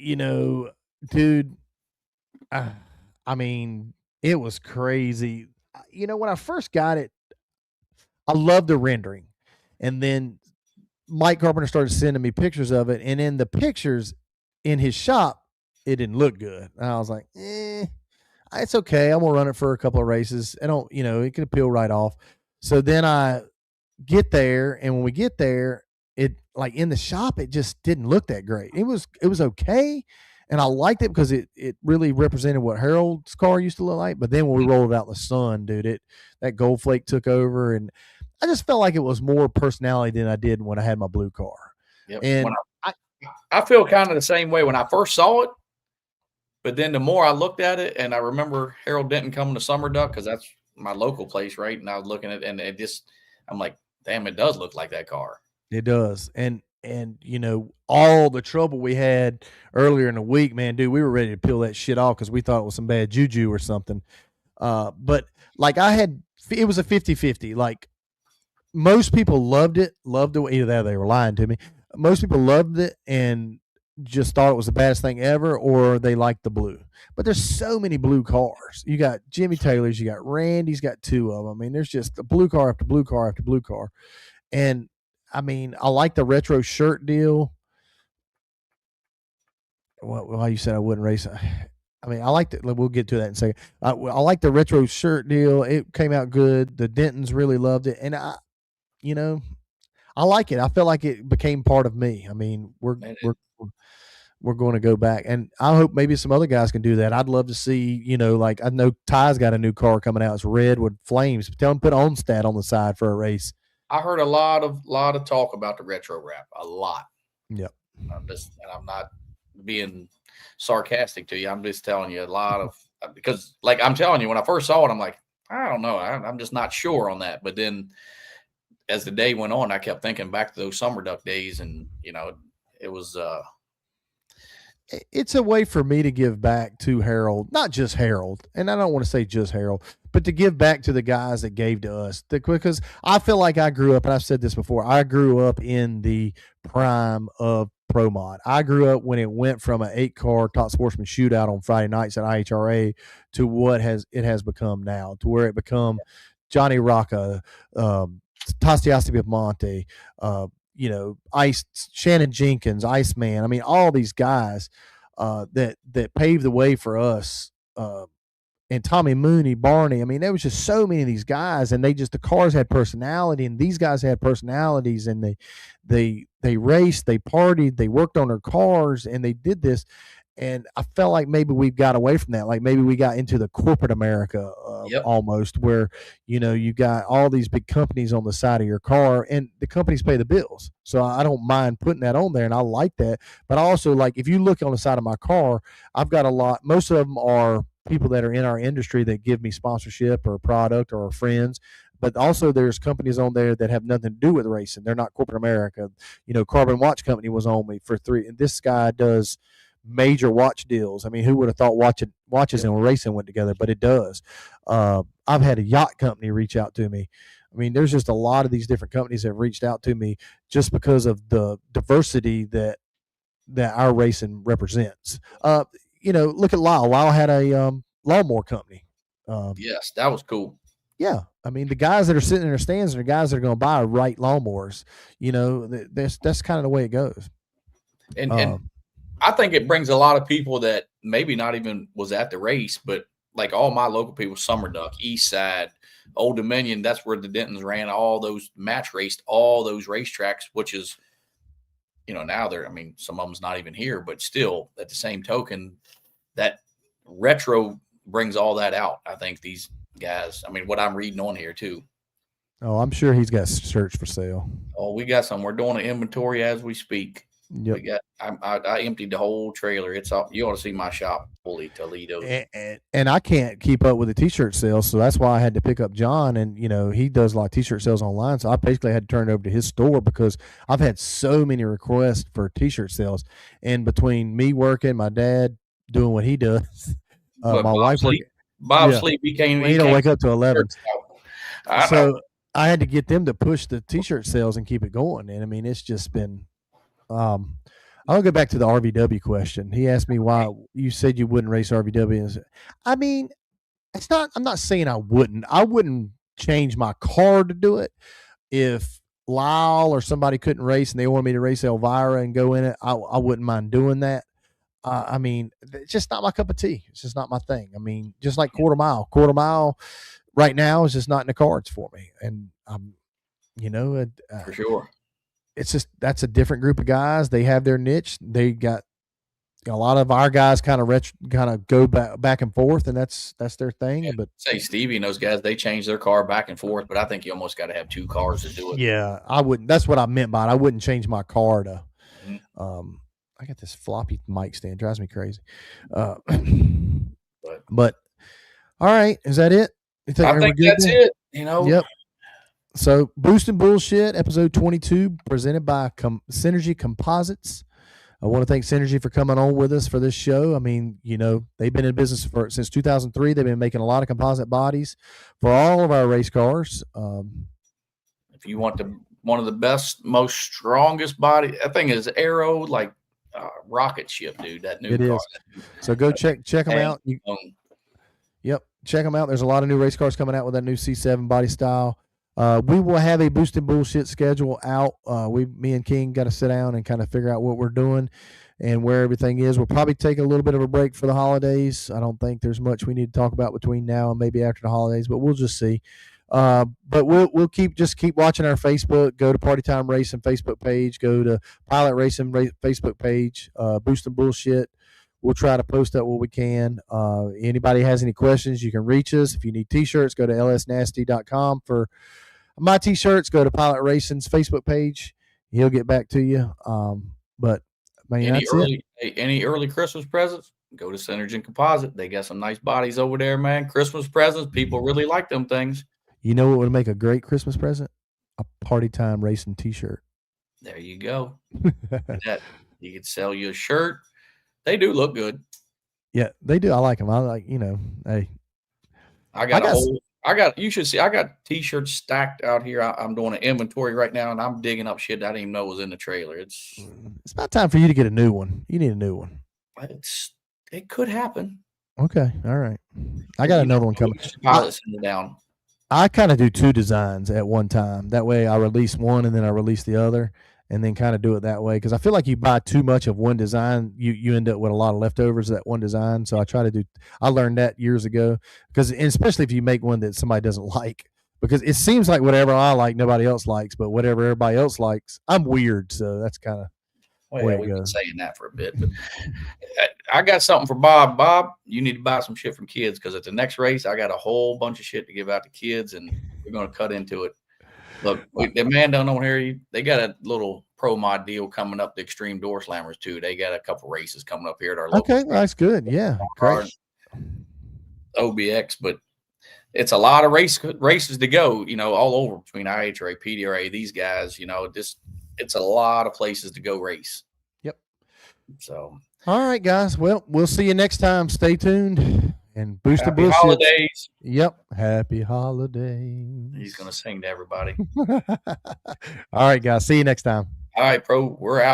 [SPEAKER 1] Dude. I mean, it was crazy. When I first got it, I loved the rendering, and then Mike Carpenter started sending me pictures of it, and in the pictures in his shop, it didn't look good. And I was like, it's okay. I'm gonna run it for a couple of races. It can peel right off. So then I get there, and when we get there, it like in the shop, it just didn't look that great. It was okay, and I liked it because it really represented what Harold's car used to look like. But then when we rolled it out in the sun, dude, that gold flake took over, and I just felt like it was more personality than I did when I had my blue car.
[SPEAKER 2] Yep.
[SPEAKER 1] And
[SPEAKER 2] I feel kind of the same way when I first saw it, but then the more I looked at it, and I remember Harold Denton coming to Summer Duck because that's my local place, right? And I was looking at it, and I'm like, damn, it does look like that car.
[SPEAKER 1] It does, and all the trouble we had earlier in the week, man, dude, we were ready to peel that shit off because we thought it was some bad juju or something. But like it was a 50-50. Like most people loved it, either that or they were lying to me. Most people loved it and just thought it was the baddest thing ever, or they liked the blue. But there's so many blue cars. You got Jimmy Taylor's, you got Randy's got 2 of them. I mean, there's just a blue car after blue car after blue car. And I mean, I like the retro shirt deal. Well, you said I wouldn't race. I mean, I liked it. We'll get to that in a second. I like the retro shirt deal. It came out good. The Dentons really loved it. And I like it. I felt like it became part of me. I mean, we're going to go back, and I hope maybe some other guys can do that. I'd love to see, like I know Ty's got a new car coming out. It's red with flames. Tell him to put OnStat on the side for a race.
[SPEAKER 2] I heard a lot of talk about the retro wrap. A lot.
[SPEAKER 1] Yep.
[SPEAKER 2] I'm not being sarcastic to you. I'm just telling you because like I'm telling you, when I first saw it, I'm like, I don't know. I'm just not sure on that. But then as the day went on, I kept thinking back to those Summer Duck days, and it was
[SPEAKER 1] it's a way for me to give back to Harold, not just Harold, and I don't want to say just Harold, but to give back to the guys that gave to us. Because I feel like I grew up, and I've said this before, I grew up in the prime of Pro Mod. I grew up when it went from an 8-car top sportsman shootout on Friday nights at IHRA to what it has become now, to where it become Johnny Rocca, Tastiasti Monte, Ice Shannon Jenkins, Iceman. I mean, all these guys that paved the way for us. And Tommy Mooney, Barney. I mean, there was just so many of these guys, and the cars had personality, and these guys had personalities, and they raced, they partied, they worked on their cars, and they did this. And I felt like maybe we got away from that. Like maybe we got into the corporate America almost, where you got all these big companies on the side of your car, and the companies pay the bills. So I don't mind putting that on there, and I like that. But I also like, if you look on the side of my car, I've got a lot. Most of them are people that are in our industry that give me sponsorship or product or friends. But also there's companies on there that have nothing to do with racing. They're not corporate America. Carbon Watch Company was on me for 3. And this guy does major watch deals. I mean, who would have thought watches and racing went together? But it does. I've had a yacht company reach out to me. I mean, there's just a lot of these different companies that have reached out to me just because of the diversity that our racing represents. Look at Lyle. Lyle had a lawnmower company.
[SPEAKER 2] Yes, that was cool.
[SPEAKER 1] Yeah, I mean, the guys that are sitting in their stands are the guys that are going to buy right lawnmowers. That's kind of the way it goes.
[SPEAKER 2] And I think it brings a lot of people that maybe not even was at the race, but like all my local people, Summer Duck, East Side, Old Dominion, that's where the Dentons ran all those match raced, all those racetracks, which is, now some of them's not even here, but still at the same token, that retro brings all that out. I think these guys, what I'm reading on here too.
[SPEAKER 1] Oh, I'm sure he's got shirts for sale.
[SPEAKER 2] Oh, we got some. We're doing an inventory as we speak.
[SPEAKER 1] Yep.
[SPEAKER 2] I emptied the whole trailer. It's all, you ought to see my shop fully Toledo.
[SPEAKER 1] And I can't keep up with the t-shirt sales, so that's why I had to pick up John. And he does a lot of t-shirt sales online, so I basically had to turn it over to his store because I've had so many requests for t-shirt sales. And between me working, my dad doing what he does, my wife working.
[SPEAKER 2] Bob sleep. He
[SPEAKER 1] don't wake up till 11. So I had to get them to push the t-shirt sales and keep it going. And I mean, it's just been. I'll go back to the RVW question. He asked me why you said you wouldn't race RVW. I mean, it's not. I'm not saying I wouldn't. I wouldn't change my car to do it. If Lyle or somebody couldn't race and they wanted me to race Elvira and go in it, I wouldn't mind doing that. I mean, it's just not my cup of tea. It's just not my thing. I mean, just like quarter mile right now is just not in the cards for me. And
[SPEAKER 2] for sure.
[SPEAKER 1] It's just, that's a different group of guys. They have their niche. They got a lot of our guys kind of go back and forth, and that's their thing.
[SPEAKER 2] Yeah,
[SPEAKER 1] but
[SPEAKER 2] say Stevie and those guys, they change their car back and forth, but I think you almost got to have 2 cars to do it.
[SPEAKER 1] Yeah, I wouldn't. That's what I meant by it. I wouldn't change my car to. I got this floppy mic stand, drives me crazy. But all right, is that it?
[SPEAKER 2] I think that's it.
[SPEAKER 1] Yep. So, Boosting Bullshit, episode 22, presented by Synergy Composites. I want to thank Synergy for coming on with us for this show. I mean, they've been in business since 2003. They've been making a lot of composite bodies for all of our race cars.
[SPEAKER 2] If you want one of the best, most strongest body, that thing is aero like rocket ship, dude. That new car.
[SPEAKER 1] Is. So go check them out. Yep, check them out. There's a lot of new race cars coming out with that new C7 body style. We will have a Boosting Bullshit schedule out. Me and King got to sit down and kind of figure out what we're doing and where everything is. We'll probably take a little bit of a break for the holidays. I don't think there's much we need to talk about between now and maybe after the holidays, but we'll just see. But we'll keep watching our Facebook. Go to Party Time Racing Facebook page. Go to Pilot Racing Facebook page. Boosting Bullshit. We'll try to post up what we can. Anybody has any questions, you can reach us. If you need t-shirts, go to lsnasty.com for my t-shirts. Go to Pilot Racing's Facebook page. He'll get back to you. But man,
[SPEAKER 2] any early Christmas presents, go to Synergy Composite. They got some nice bodies over there, man. Christmas presents, people really like them things.
[SPEAKER 1] You know what would make a great Christmas present? A Party Time Racing t-shirt.
[SPEAKER 2] There you go. You could sell you a shirt. They do look good.
[SPEAKER 1] Yeah, they do. I like them. I like, hey.
[SPEAKER 2] You should see, I got t-shirts stacked out here. I'm doing an inventory right now, and I'm digging up shit I didn't even know was in the trailer. It's
[SPEAKER 1] about time for you to get a new one. You need a new one.
[SPEAKER 2] It could happen.
[SPEAKER 1] Okay. All right. I got another one coming.
[SPEAKER 2] Down.
[SPEAKER 1] I kind of do 2 designs at one time. That way I release one and then I release the other, and then kind of do it that way. Because I feel like you buy too much of one design, you end up with a lot of leftovers of that one design. So I learned that years ago, because especially if you make one that somebody doesn't like, because it seems like whatever I like, nobody else likes, but whatever everybody else likes, I'm weird. So that's kind of
[SPEAKER 2] we've been saying that for a bit, but I got something for Bob. Bob, you need to buy some shit from kids, because at the next race, I got a whole bunch of shit to give out to kids, and we're going to cut into it. Look, the man down on here, they got a little pro mod deal coming up, the Extreme Door Slammers too. They got a couple races coming up here at our local.
[SPEAKER 1] Okay, that's good. Yeah, great.
[SPEAKER 2] OBX, but it's a lot of races to go, all over between IHRA, PDRA, these guys, it's a lot of places to go race.
[SPEAKER 1] Yep.
[SPEAKER 2] So,
[SPEAKER 1] all right, guys. Well, we'll see you next time. Stay tuned and boost the bullshit.
[SPEAKER 2] Happy holidays.
[SPEAKER 1] Yep. Happy holidays.
[SPEAKER 2] He's going to sing to everybody.
[SPEAKER 1] All right, guys. See you next time.
[SPEAKER 2] All right, Pro. We're out.